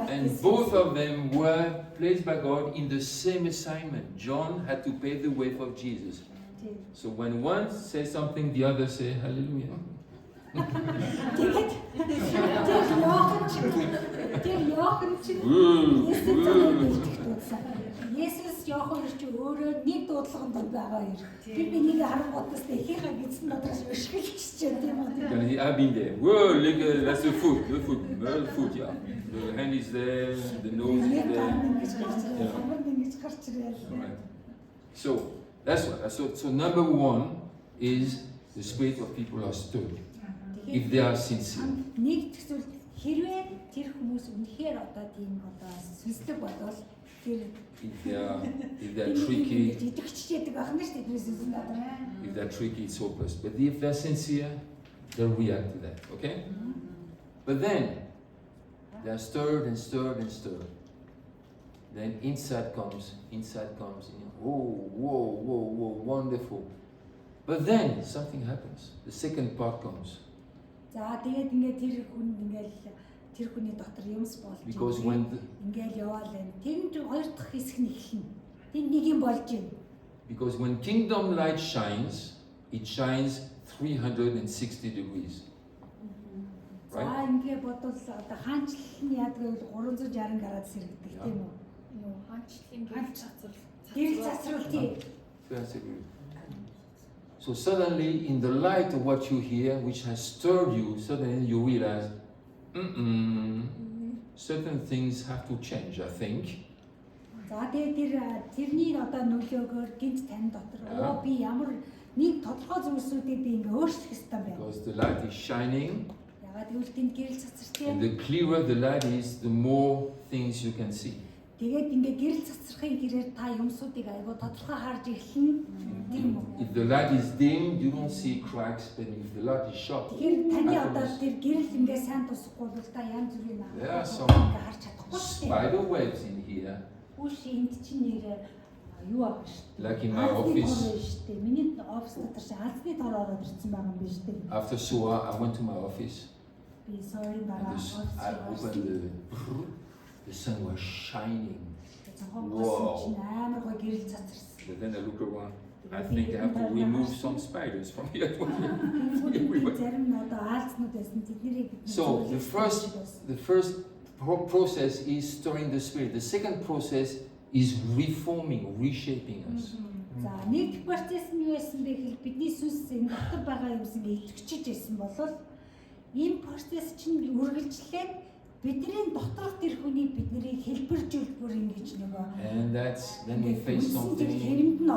And both of them were placed by God in the same assignment. John had to pave the way for Jesus. So when one says something, the other say hallelujah. I've been there. Whoa, look, that's the foot, yeah. The hand is there, the nose is there. Yeah. Right. So that's what. So number one is the spirit of people are stirred if they are sincere. If they're tricky, it's hopeless. But if they're sincere, they'll react to that. Okay? But then they're stirred and stirred and stirred. Then insight comes. Whoa, wonderful. But then something happens. The second part comes. Because when kingdom light shines, it shines 360 degrees. Right? So suddenly, in the light of what you hear, which has stirred you, suddenly you realize, certain things have to change, I think. За тэгээд тэрний одоо нөлөөгөөр гинт тань дотор би ямар нэг тодорхой зүйлсүүдийг би ингээ өөрчлөх ёстой байна. Because the light is shining. Ягаад гэвэл тэнд гэрэл цацартай. And the clearer the light is, the more things you can see. Тэгээд ингээ гэрэл цацрахын гэрээр та юмсуудыг айгаа тодорхой харж эхэлнэ. Тийм үү? If the light is dim, you don't see cracks, but if the light is sharp, Тэгэхээр таны одоо тэр гэрэл ингээ сайн тусахгүй бол та янз бүрийн there are some ингээ харж чадахгүй шүү дээ. spider webs in here. Үш энд чинь нэр юу аа шүү дээ. Like in my office. Миний офис дотор чи алзны тор ороод ирсэн байгаа юм биш үү? After Suwa, I went to my office. Би sorry дараа I opened the sun was shining. Wow. Амар гоо гэрэл цацарсан. But then I look around. I think I have to remove some spiders from here. So the first process is stirring the spirit. The second process is reforming, reshaping us. За нэг процесс нь юу байсан бэ гэвэл бидний сүнс энэ дотор байгаа юмс ингэ идэвхжиж байсан болол энэ процесс чинь үргэлжлээд бидний доторх тэр хүний биднийг хэлбэржүүлж бүр ингэж нөгөө And that's then we face something.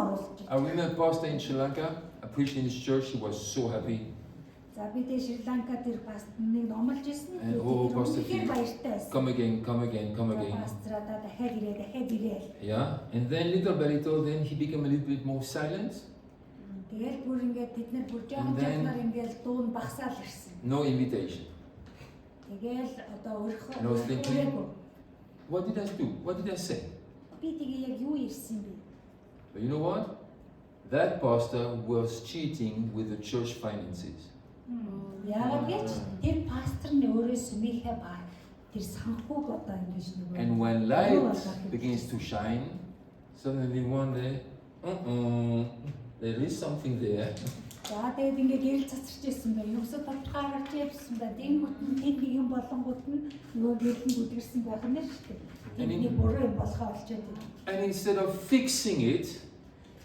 I remember pastor in Sri Lanka, I preached in his church, he was so happy. За би тэ Шри Ланка тэр пастор нэг номлож ирсэн. Pastor, come again, come again, come again. Пастраа дахиад ирээ. Yeah, and then little by little, then he became a little bit more silent. Тэгэл бүр ингээд бид нар бүр жоохон ингээд дуун багсаал ирсэн. No invitation. Тэгэл одоо өөрхөө. And I was thinking, what did I do? What did I say? Би тэгээ яг юу ирсэн бэ? But you know what? That pastor was cheating with the church finances. Яагаад гэж тэр пастор нь өөрөө сүмийнхээ ба тэр санхүүг одоо ингэж нөгөө. And when light begins to shine, suddenly one day, there is something there. За тэгээд ингээд гэрэл цацарч ирсэн байна. Юусаа тодорхой харж явсан байна. Тэнгүүт нь тэнд нэг юм болонгууд нь нөгөө гэрэл нь бүдгэрсэн байх нь шүү дээ. Тэний буруу юм болохоо олчоод байна. And instead of fixing it,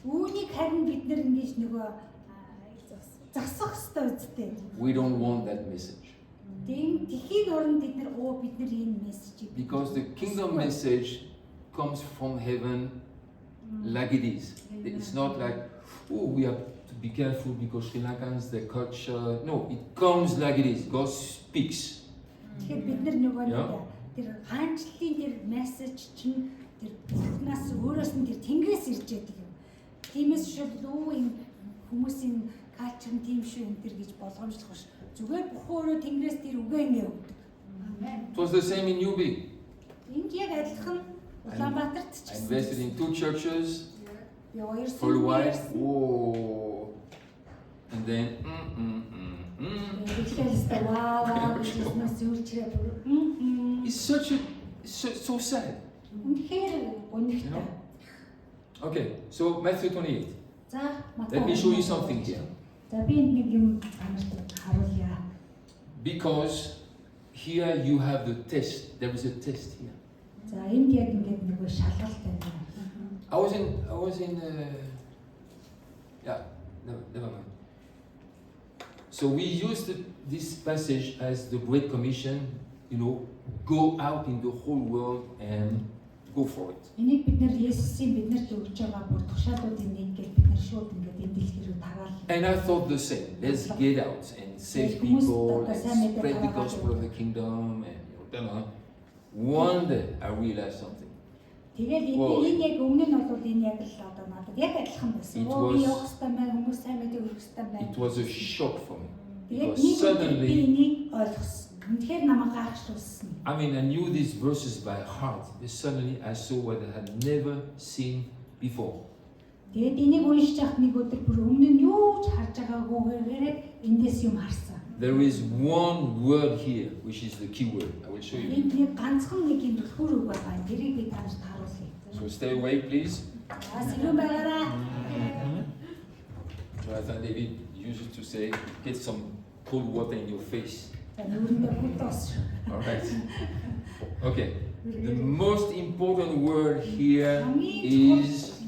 үүнийг харин бид нар ингэж нөгөө засах хэрэгтэй үстэй. we don't want that message. Тэхийн оронд бид нар бид нар энэ мессежийг Because the kingdom message comes from heaven like it is. It's not like, oh, we have to be careful because Sri Lankans, their culture. No, it comes like it is. God speaks. Тэгэхээр бид нар нөгөө тэр хаанчлалын тэр мессеж чинь тэр бурхнаас өөрөөс нь тэр тэнгэрээс ирж байдаг юм. Тиймээс шүү энэ хүмүүсийн калчер нь тийм шүү энэ төр гэж болгоомжлох биш. Зүгээр бурхан өөрөө тэнгэрээс тэр үгээ ингэ өгдөг. It was the same in UB. Энд яг адилхан Улаанбаатарт ч I invested in 2 churches. For a while. Whoa. And then, It's so sad. You know? Okay, so Matthew 28. Let me show you something here. Because here you have the test. There is a test here. I was in never mind. So we used this passage as the Great Commission, you know, go out in the whole world and go for it. And I thought the same. Let's get out and save people and spread the gospel of the kingdom and one day I realized something. It was a shock for me. Because suddenly, I knew these verses by heart, but suddenly I saw what I had never seen before. There is one word here, which is the key word. I will show you. So stay awake, please. Jonathan David used to say, get some cold water in your face. All right. Okay. The most important word here is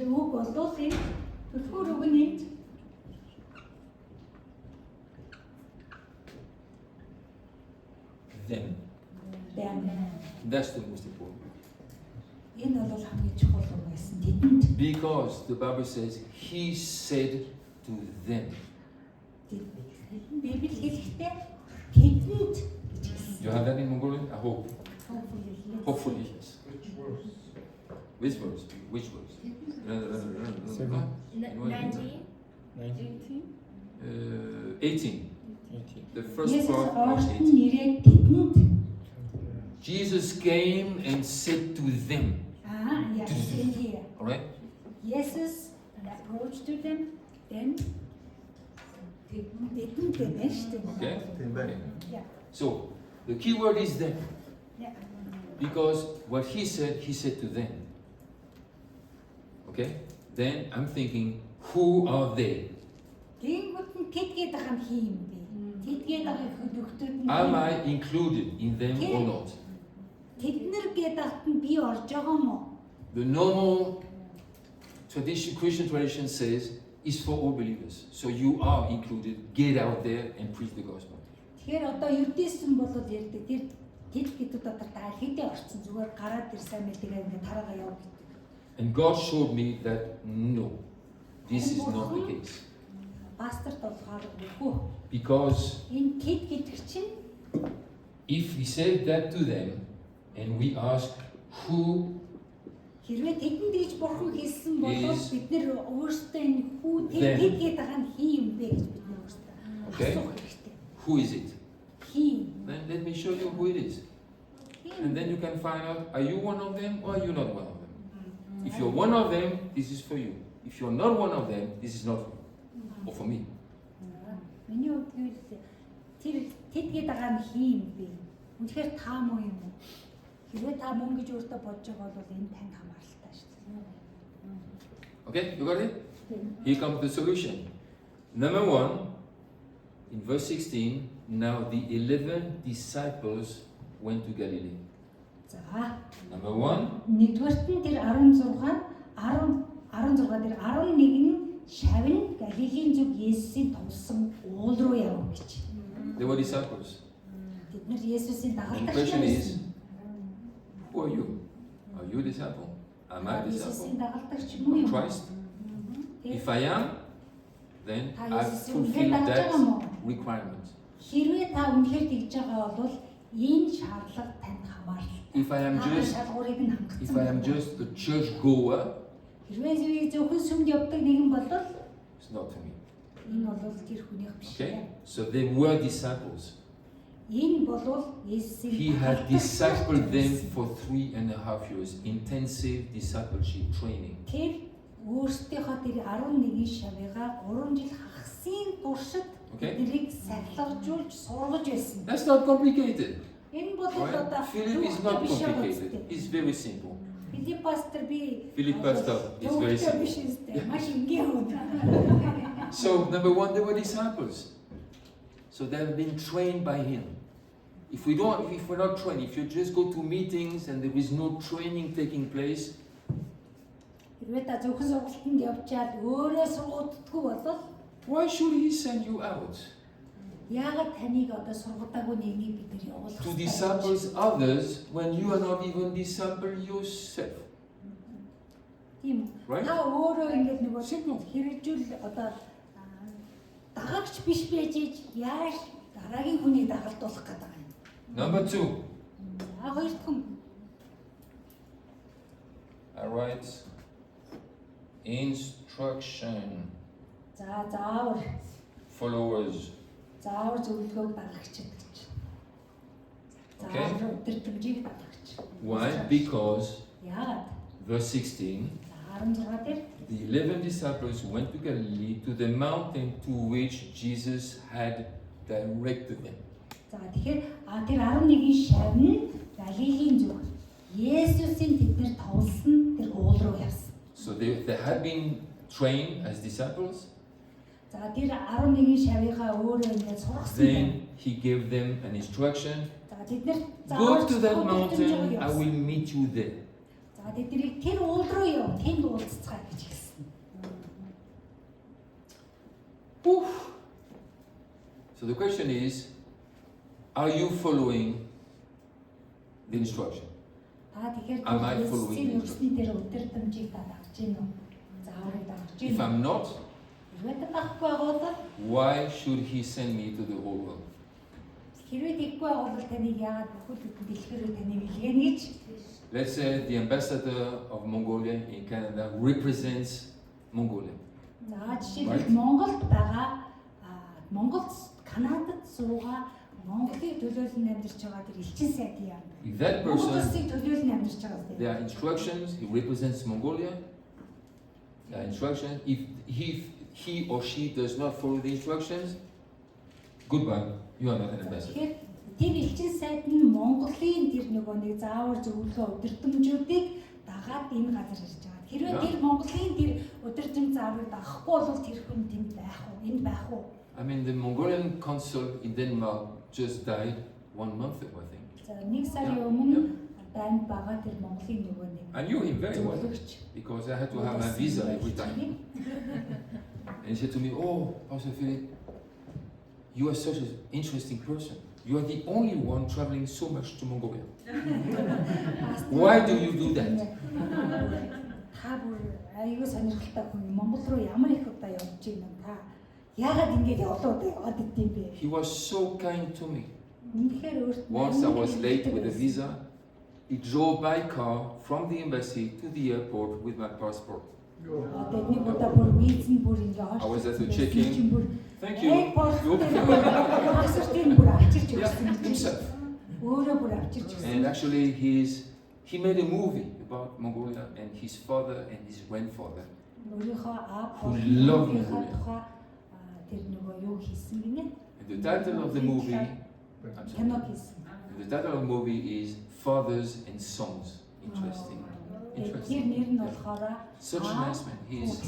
then. That's the most important. Энэ бол хамгийн чухал юм байсан тэдэнд. Because the Bible says he said to them. Библи хэлэхдээ тэдэнд гэж хэлсэн. You have that in Mongolian? I hope. Hopefully, yes. Which verse? 18. The first part of 18. Jesus came and said to them. Yes, in here. Alright? Jesus approached to them, then Okay? Yeah. So, the key word is them. Yeah. Because what he said to them. Okay? Then I'm thinking, who are they? Am I included in them or not? The normal Christian tradition says it's for all believers. So you are included. Get out there and preach the gospel. And God showed me that no, this is not the case. Because if we said that to them and we ask who хэрвээ тэдэнд гэж бурхан хэлсэн бол бид нэр өөрсдөө энэ хүү тэд гэдэг нь хий юм бэ гэж бид нэр өөрсдөө асуух хэрэгтэй. Who is it? Хий. Then let me show you who it is. And then you can find out, are you one of them or are you not one of them? If you're one of them, this is for you. If you're not one of them, this is not for you. Or for me. Миний хувьд тэр тэд гэдэг нь хий юм бэ? Үнэхээр та муу юм уу? Хэрвээ та мөн гэж өөртөө бодож байгаа бол энэ танд хамааралтай шүү дээ. Okay, you got it? Here comes the solution. Number 1, in verse 16, now the 11 disciples went to Galilee. Number 1. Нэгдүгээрт нь тэр 16 дээр 11 нь шавн Галилийн зүг Есүсийн тулсан уул руу явна гэж. They were disciples. Тэд нар Есүсийн The question is, who are you? Are you a disciple? Am I a disciple of Christ? If I am, then I fulfill that requirement. Хэрвээ та үнэхээр тэгж байгаа бол энэ шаардлага танд хамааралтай. If I am just a church goer, хэрвээ зөвхөн сүмд явдаг нэгэн бол it's not for me. Энэ бол тэр хүнийх биш. Okay? So they were disciples. Энэ бол Есүсийн He had discipled them for 3.5 years, intensive discipleship training. Тэр өөрсдийнхөө тэр 11 шавьяга 3 жил хагасын туршид тэрийг сахилгажуулж сургаж байсан. That's not complicated. Энэ бол одоо Philip is not complicated. It's very simple. Philip pastor is very simple. So number 1, they were disciples. So they have been trained by him. If we're not trained, if you just go to meetings and there is no training taking place, why should he send you out? To disciple others when you are not even disciple yourself. Right? Simple. Number 2. All right. Instruction. Followers. Okay. Why? Because verse 16. The 11 disciples went to Galilee, to the mountain to which Jesus had directed them. So they had been trained as disciples. Then he gave them an instruction. Go to that mountain, I will meet you there. So the question is, are you following the instruction? Та тэгэхээр Am I following Есүсийн дээр удирдамжийг та дагж гин үү? Зааврыг дагж гин. If I'm not, Хэрвээ дагахгүй бол why should he send me to the whole world? хэрвээ дэггүй бол таныг яагаад бүхэл дэлхийрээ таныг илгээнэ гэж. Let's say the ambassador of Mongolia in Canada represents Mongolia. За жишээлбэл Монголд байгаа Монголд Канадад суугаа Монголыг төлөөлөн амьдарч байгаа тэр элчин сайдын яам. If that person, төлөөлөн амьдарч байгаа there are instructions, he represents Mongolia. There are instructions. If he or she does not follow the instructions, goodbye, you are not an ambassador. Тэр элчин сайд нь Монголын тэр нөгөө нэг заавар зөвлөгөө удирдамжуудыг дагаад энэ газар ирж байгаа. Хэрвээ тэр Монголын тэр удирдамж зааврыг дагахгүй бол тэр хүн тэнд байх уу? Энд байх уу? I mean, the Mongolian consul in Denmark just died 1 month ago, I think. За нэг сарын өмнө дайнд байгаа тэр Монголын нөгөө нэг I knew him very well because I had to have my visa every time. And he said to me, "Oh, Pastor Philip, you are such an interesting person. You are the only one traveling so much to Mongolia. Why do you do that?" Та бүр аюу сонирхолтой хүн Монгол руу ямар их удаа явж байна та. Яагаад ингэж яваад идэв бэ? He was so kind to me. Үнэхээр өөртөө Once I was late with the visa, he drove by car from the embassy to the airport with my passport. Одоо нэг удаа бүр визэн бүр ингэ I was there to check in. Thank you. Паспортын бүр авчирч өгсөн. Himself. Өөрөө бүр авчирч өгсөн. And actually, he made a movie about Mongolia and his father and his grandfather. Өөрийнхөө аав Who loved Mongolia. Тэр нөгөө юу хийсэн гинэ? And the title of the movie, Кино хийсэн. the title of the movie is Fathers and Sons. Interesting. Тэр нэр нь болохоор Such a nice man. He is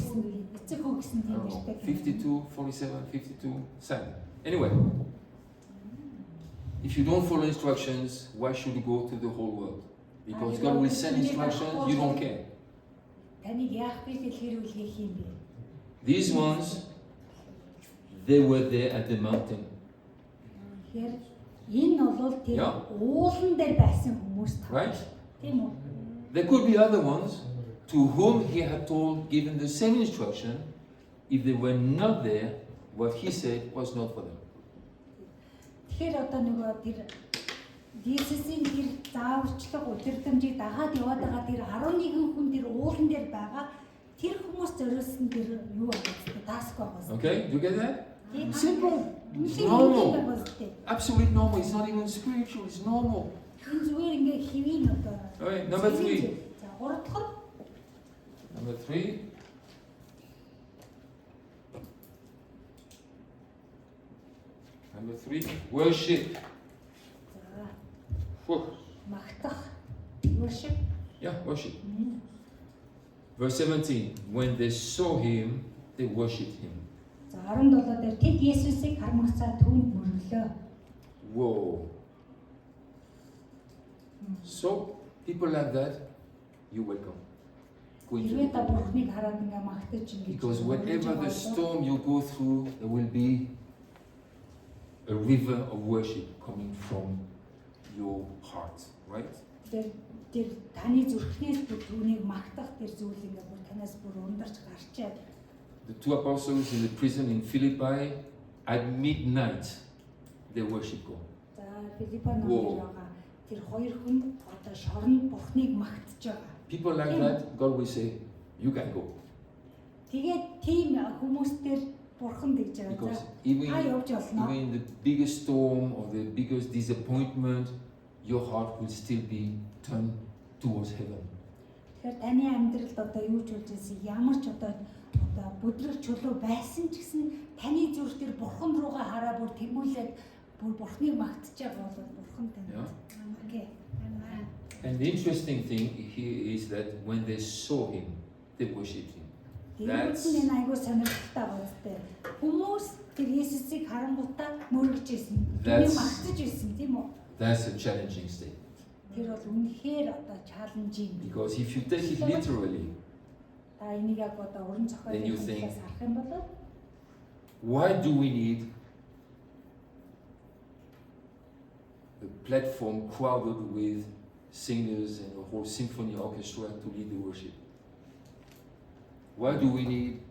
эцэг хүү гэсэн тийм нэртэй. 52, 47, 52, sad. Anyway, if you don't follow instructions, why should you go to the whole world? Because God will send instructions, you don't care. Таныг яах вэ хэлэхээр үл хийх юм бэ? These ones, they were there at the mountain. Тэгэхээр энэ бол тэр уулан дээр байсан хүмүүс та. Right? Тийм үү? There could be other ones to whom he had given the same instruction. If they were not there, what he said was not for them. Тэгэхээр одоо нөгөө тэр Есүсийн тэр зааварчлага удирдамжийг дагаад яваад байгаа тэр 11 хүн тэр уулан дээр байгаа тэр хүмүүс зориулсан тэр юу байгаа таск байгаа. Okay, do you get that? Simple. It's normal. Absolutely normal. It's not even spiritual. It's normal. Зүгээр ингээ хэвийн одоо. Okay, number 3. За, гурав дахь. Number 3. Number 3, worship. Магтах. Worship. Yeah, worship. Verse 17, when they saw him, they worshipped him. За 17 дээр тэд Есүсийг хармагцаа түүнд мөргөлөө. Whoa. So, people like that, you're welcome. Хэрвээ та Бурхныг хараад ингээ магтаж ингэж. Because whatever the storm you go through, there will be a river of worship coming from your heart, right? Тэр таны зүрхнээс түүнийг магтах тэр зүйл ингээ бүр танаас бүр ундарч гарчаад. The two apostles in the prison in Philippi, at midnight, they worship God. За Филиппо номер байгаа. Тэр хоёр хүн одоо шоронд Бурхныг магтж байгаа. People like that, God will say, you can go. Тэгээд тийм хүмүүстээр Бурхан гэж байгаа. Because even in the biggest storm or the biggest disappointment, your heart will still be turned towards heaven. Тэгэхээр таны амьдралд одоо юу ч болж байсан ямар ч одоо бүдрэг чөлөө байсан ч гэсэн таны зүрх дээр Бурхан руугаа хараа бүр тэмүүлээд бүр Бурхныг магтж байгаа бол Бурхан тань. Окей. And the interesting thing here is that when they saw him, they worshipped him. That's энэ айгуу сонирхолтой байгаастай. Хүмүүс тэр Есүсийг харангуйтаа мөргөж ирсэн. Түүнийг магтаж ирсэн тийм үү? That's a challenging statement. Тэр бол үнэхээр одоо чаленжing. Because if you take it literally, та энийг яг одоо уран зохиолын хэлээс харах юм бол why do we need a platform crowded with singers and a whole symphony orchestra to lead the worship? Why do we need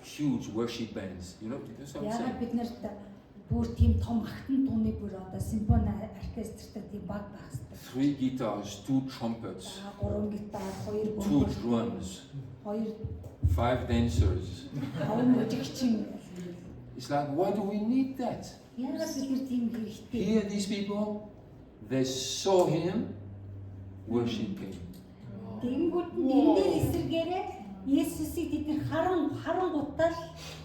huge worship bands? You know what I'm saying? бид нарт бүр тийм том хатан тууны бүр одоо симфони оркестртэй тийм баг байх хэрэгтэй. 3 guitars, 2 trumpets, 3 гитар, 2 2 бөмбөр, drums, 2 5 dancers. мужикчин. It's like, why do we need that? Яагаад бид нар тийм хэрэгтэй? Here, these people, they saw him worshiping. Тэнгүүд нэмээр эсэргээрээ Есүсийг бид нар харангуутал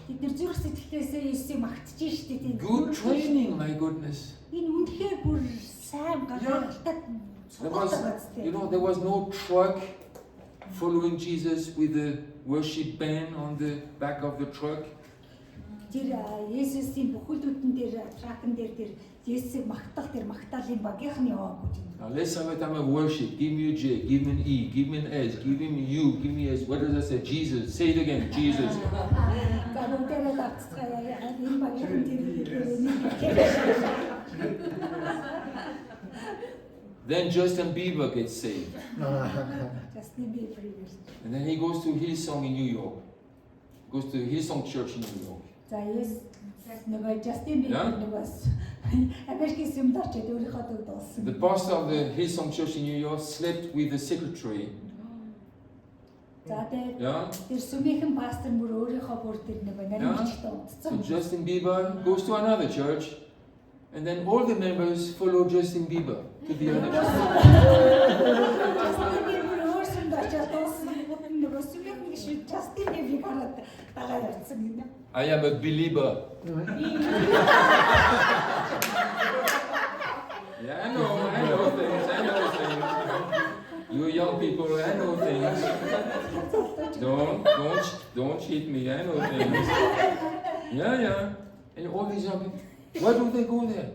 бид нар зүрх сэтгэлээсээ Есүсийг магтж штэ тийм. Good training, my goodness. Энэ үнэхээр бүр сайн гадаалтад There was no truck following Jesus with the worship band on the back of the truck. Тэр Есүсийн бүхэлдүүдэн дээр тракн дээр Есүсийг магтах тэр магтаалын багийнх нь яваагүй. Now let's have a time of worship. Give me a J, give me an E, give me an S, give me U, give me S. What does that say? Jesus. Say it again. Jesus. Then Justin Bieber gets saved. And then he goes to Hillsong in New York. Goes to Hillsong Church in New York. The pastor of the Hillsong Church in New York slept with the secretary. Yeah? So Justin Bieber goes to another church, and then all the members follow Justin Bieber to the other church. I am a believer. Yeah, I know things. You young people, I know things. Don't cheat me, I know things. Yeah. And all these young people, why do they go there?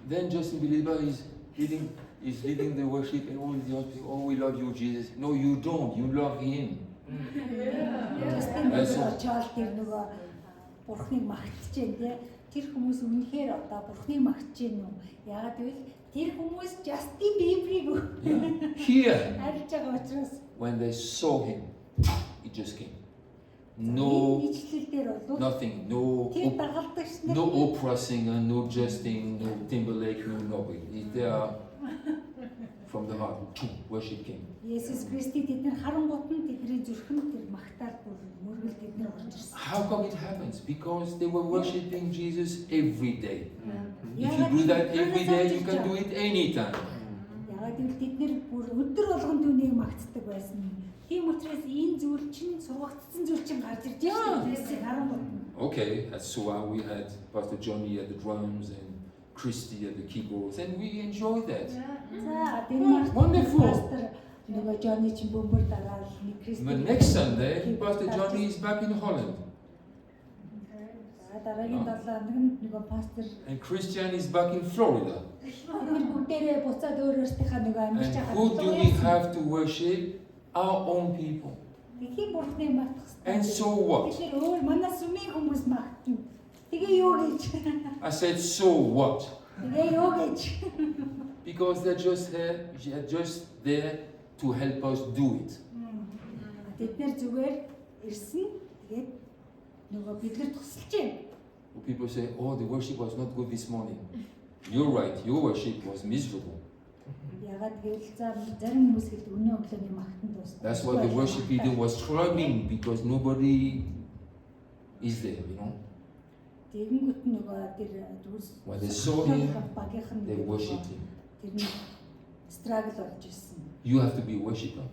Then Justin Believer is leading the worship, and all these young people, oh, we love you, Jesus. No, you don't, you love him. Бурхныг магтж дээ. Тэр хүмүүс үнэхээр одоо Бурхныг магтж гэнэ үү? Яагаад гэвэл тэр хүмүүс Justin Bieber-ийг here харж байгаа учраас when they saw him, it just came. No, nothing, no opera singer, no Justin, no Timberlake, no nobody. They are from the heart. Worship came. How come it happens? Because they were worshiping Jesus every day. If you do that every day, you can do it anytime. Okay, that's why we had Pastor Johnny at the drums and Christy at the keyboards, and we enjoyed that. Wonderful. But next Sunday, Pastor Johnny is back in Holland. And Christian is back in Florida. And who do we have to worship? Our own people. And so what? I said, so what? Because they're just there to help us do it. People say, oh, the worship was not good this morning. You're right, your worship was miserable. That's why the worship leader was struggling, because nobody is there, you know. When they saw him, they worshipped him. You have to be a worshiper.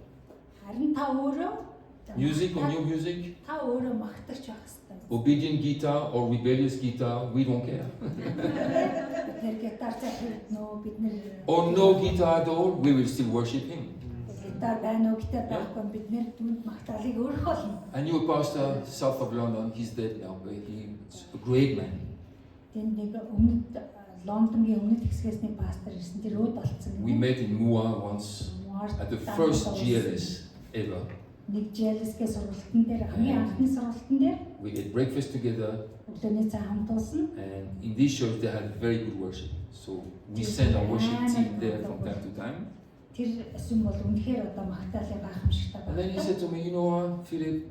Music or new music, obedient guitar or rebellious guitar, we don't care. Or no guitar at all, we will still worship him. I knew a pastor south of London, he's dead now, but he's a great man. We met in Mua once at the first GLS ever. We ate breakfast together, and in this church they had very good worship. So we send our worship team there from time to time. Тэр сүм бол үнэхээр одоо магтаалын гайхамшигтай And then he said to me, you know what, Philip,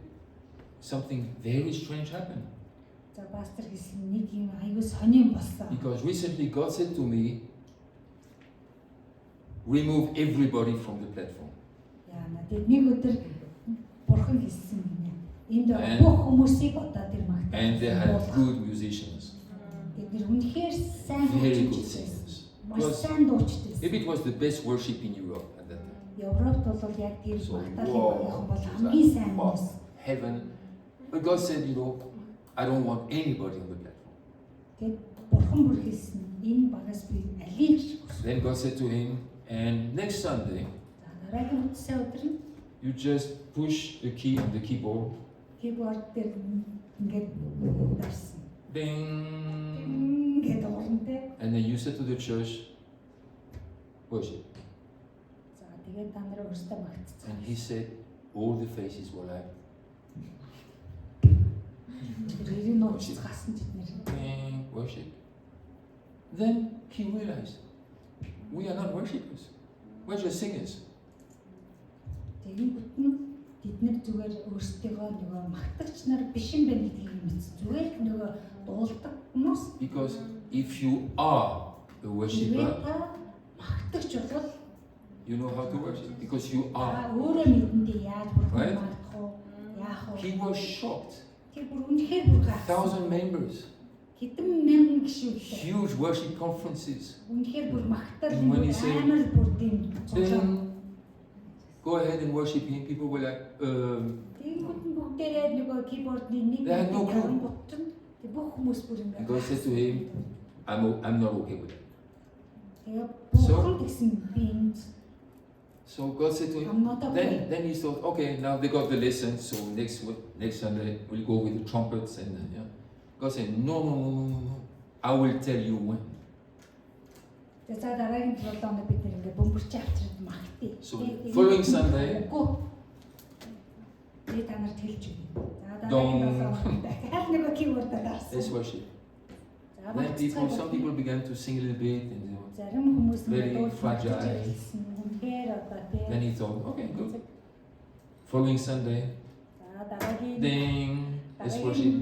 something very strange happened. За пастор хэлсэн нэг юм аюу сонирн болсон. Because recently God said to me, remove everybody from the platform. Яа, надад нэг өдөр бурхан хэлсэн юм. Энд бүх хүмүүсийг одоо тэр магтаал. And they had good musicians. Тэд үнэхээр сайн Very good хөгжиж singers. маш сайн дуучид. Maybe it was the best worship in Europe at that time. Европт бол яг тэр So, магтаалын wow, бол хамгийн сайн wow, хүмүүс. heaven. But God said, you know, I don't want anybody on the platform. Тэд бурхан бүр хэлсэн энэ багаас би алийг ч хүсв. Then God said to him, and next Sunday, Дараагийн үтсээ өдөр нь you just push the key on the keyboard. keyboard дээр ингээд дарсан. Ding. Ингээд уурнтэй. And then you said to the church, worship. За тэгээд та нараа өөрсдөө магтцсан. And he said, all the faces were like, Тэрийг нь уцгасан тэднэр. ding, worship. Then he realized, we are not worshippers. We're just singers. Тэгээд бүтэн тэднэр зүгээр өөрсдийгөө нөгөө магтагч нар биш юм байна гэдгийг мэдсэн. Зүгээр нөгөө дуулдаг хүмүүс. Because if you are a worshipper, магтагч бол you know how to worship. Because you are. өөрөө мэдэндээ яаж бүрхэг Right? магтах уу, яах уу. He was shocked. Тэр бүр үнэхээр бүр гайхсан. 1,000 members. Хэдэн мянган гишүүдтэй. Huge worship conferences. Үнэхээр бүр магтаал And when he said, амар бүр тийм цуглаа. Then go ahead and worship him. People were like, Тэгэнгүүт нь бүгдээрээ нөгөө keyboard-ны нэг They had no clue. бутсан. Тэг бүх хүмүүс бүр and ингээд. God said to him, I'm not okay with it. Тэгээ So- бурхан гэсэн би энд So God said to him, I'm not okay. then he thought, okay, now they got the lesson. So next Sunday we'll go with the trumpets and yeah. God said, no. I will tell you when. Тэгээ за дараагийн 7 хоног бид нэр ингээд бөмбөрч авчирд магтъя. So following Sunday, би та нарт хэлж өгье. За Дон. дараагийн 7 хоног дахиад нөгөө keyboard-аар дарсан. let's worship. За Then some people began to sing a little bit, and зарим хүмүүс Very дуулж fragile. хэлсэн. Үнэхээр одоо тийм. then he thought, okay, good. Following Sunday, За дараагийн ding, let's worship.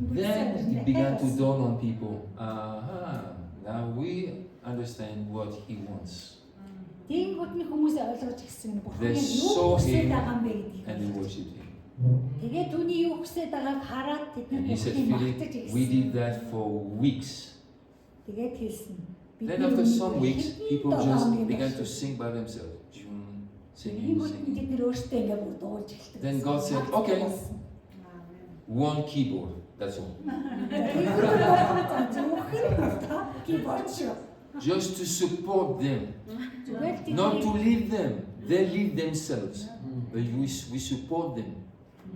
Then it began to dawn on people. Now we understand what he wants, Тэгэнгүүт нь хүмүүс ойлгож гисэн бурхан They юу saw хүсэж him байгаа юм бэ гэдгийг. and they worshipped him. Тэгээ түүний юу хүсэж байгааг хараад тэд And he said, Philip, магтаж we ирсэн. did that for weeks. Тэгээд хэлсэн. Бид Then after some weeks, people just began to sing by themselves. Singing, Тэгэнгүүт нь singing. тэд нэр өөрсдөө ингээд бүр дуулж эхэлдэг. Then God said, okay. One keyboard, that's all. Just to support them, not to lead them. They lead themselves. But we support them.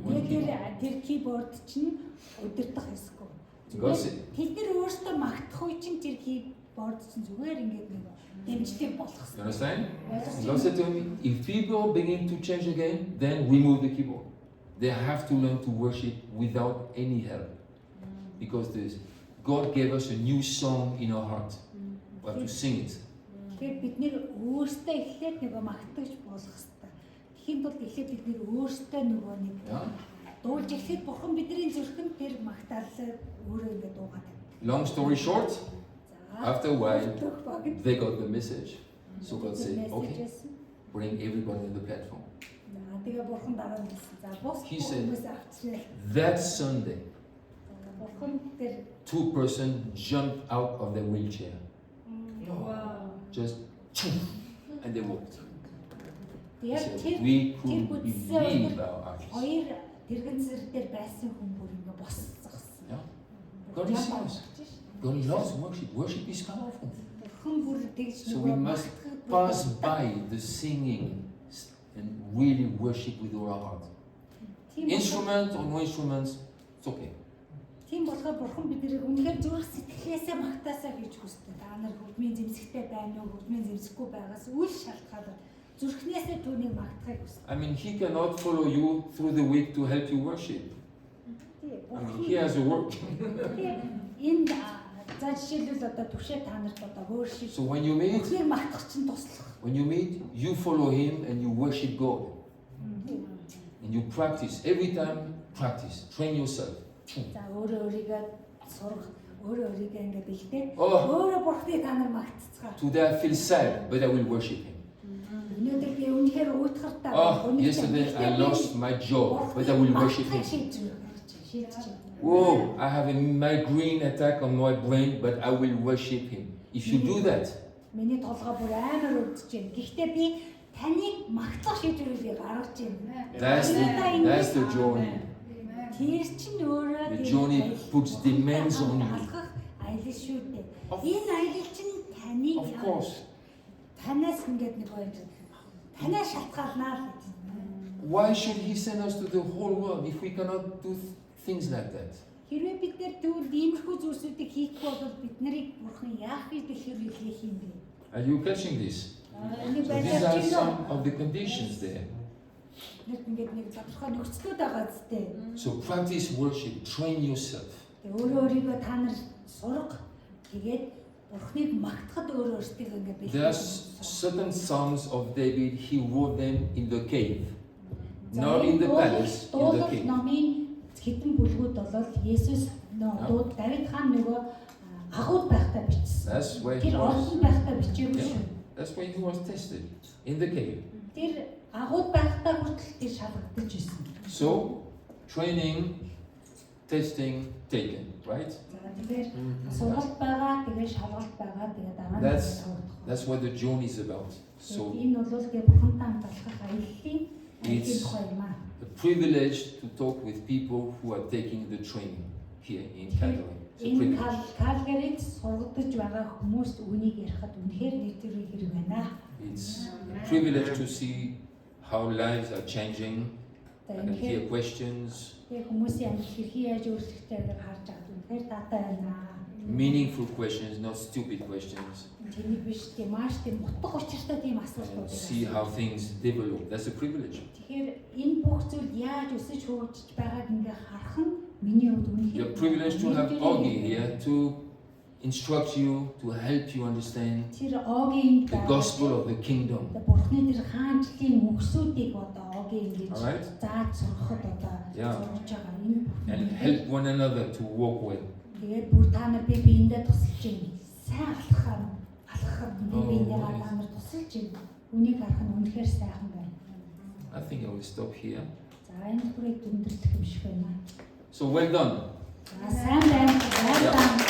One keyboard. Тэр keyboard чинь өдөртөх хэсгүү. God said, Тэд нэр өөрсдөө магтах үе чинь тэр keyboard чинь зүгээр ингээд нэг дэмжлэг болох you хэрэгтэй. understand? And God said to me, if people begin to change again, then remove the keyboard. They have to learn to worship without any help. Because God gave us a new song in our heart. We have to sing it. Тэгэхээр бид нэр өөрсдөө эхлээд нэг магтаж болох хэрэгтэй. Тэхийн тулд эхлээд бид нэр өөрсдөө нөгөө нэг дуулж эхлэхэд бурхан бидний зүрхэнд тэр магтаалаа өөрөө ингээд дуугаад байна. Long story short, after a while, they they got the message. So God said, okay, bring everybody on the platform. Тэгээ бурхан дараа нь хэлсэн. За бос He said, хүмүүс авчирээ. That Sunday, Бурхан тэр 2 persons jumped out of their wheelchair. Wow. Just, and they walked. He Яг said, тэр we couldn't бүтсэн believe our eyes. хоёр тэрэгэн зэрэг дээр байсан хүн бүр ингээ босцсон. Yeah. God is serious. God loves worship. Worship is powerful. Бурхан бүр тэгж So we must pass by the singing and really worship with all our heart. Instrument or no instruments, it's okay. Тийм болохоор бурхан биднийг үнэхээр зүрх сэтгэлээсээ магтаасаа гэж хүсдэг. Та нар хөгжмийн зэмсэгтэй байна уу, хөгжмийн зэмсэхгүй байгаас үл шалтгаалаад зүрхнээсээ түүнийг магтахыг хүсдэг. I mean, He cannot follow you through the week to help you worship. I mean, He has a work. Энэ За жишээлбэл одоо түвшээ та нарт одоо өөр шиг. So when you meet, Бүхнийг магтах чинь туслах. when you meet, you follow him and you worship God. And you practice every time. Practice. Train yourself. За өөрийгөө сурах, өөрийгөө ингэ бэлдээ. Oh. Өөрөө бурхныг та нар магтцгаа. Today I feel sad, but I will worship him. Өнөөдөр би үнэхээр уйтгартай. Oh, yesterday I lost my job, but I will worship him. Whoa, I have a migraine attack on my brain, but I will worship him. If you do that, миний толгой бүр амар өвдөж байна. Гэхдээ би таныг магтах шийдвэрийг би гаргаж байна. that's the journey. Тэр чинь өөрөө The journey puts demands on you. Аялал шүү дээ. Энэ аялал чинь таныг Of course. танаас ингээд нэг хоёр танаас шалтгаалнаа л. Why should he send us to the whole world if we cannot do things like that? Хэрвээ бид нэр тэгвэл иймэрхүү зүйлсүүдийг хийхгүй бол бид нарыг бурхан яах гэж бэлхэр хэлэх юм бэ? Are you catching this? So these are some of the conditions there. Ингээд нэг тодорхой нөхцлүүд байгаа зү. So practice worship, train yourself. Өөрийгөө та нар сурах, тэгээд бурхныг магтахад өөрөөсөө ингээд бэлдээ. There are certain songs of David, he wrote them in the cave. Not in the palace, in the cave. Номын хэдэн бүлгүүд бол Есүс дууд Давид хаан нөгөө агууд байхдаа бичсэн. That's where he Тэр was. олон байхдаа бичээгүй шүү. That's where he was tested, in the cave. Тэр агууд байхдаа хүртэл тэр шалгагдаж ирсэн. So, training, testing, taken, right? Тэгэхээр сургалт байгаа, тэгээд шалгалт байгаа, тэгээд дараа нь That's what the journey is about. So, энэ бол тэгээ бурхантай хамт алхах аяллаа. it's a privilege to talk with people who are taking the training here in Calgary. It's a Энэ privilege. Калгарид сургагдаж байгаа хүмүүст үнийг ярихад үнэхээр нэвтрүүлэг хэрэг байна. It's a privilege to see how lives are changing. I can hear questions, Тэгээ хүмүүсийн амьдрал хэрхэн яаж өөрчлөгдөхтэйг харж байгаа үнэхээр таатай байна. meaningful questions, not stupid questions. Тэнийг биш тийм маш тийм утга учиртай тийм асуултууд See how things develop. That's a privilege. Тэгэхээр энэ бүх зүйл яаж өсөж хөгжиж байгааг ингээ харах нь миний хувьд үнэхээр You're privileged to have Augie here to instruct you, to help you understand тэр Огийн the gospel of the kingdom. Бурхны тэр хаанчлалын үгсүүдийг одоо Огийн ингэж Alright. зааж сурахад одоо Yeah. сурж байгаа энэ And help one another to walk well. тэгээд бүр та нар биендээ тусалж байна. Сайн алхахад биендээ та нар тусалж байна. Үнийг харах нь үнэхээр сайхан байна. I think I will stop here. За энэ бүрийг өндөрлөх юм шиг байна. So well done. За сайн байна.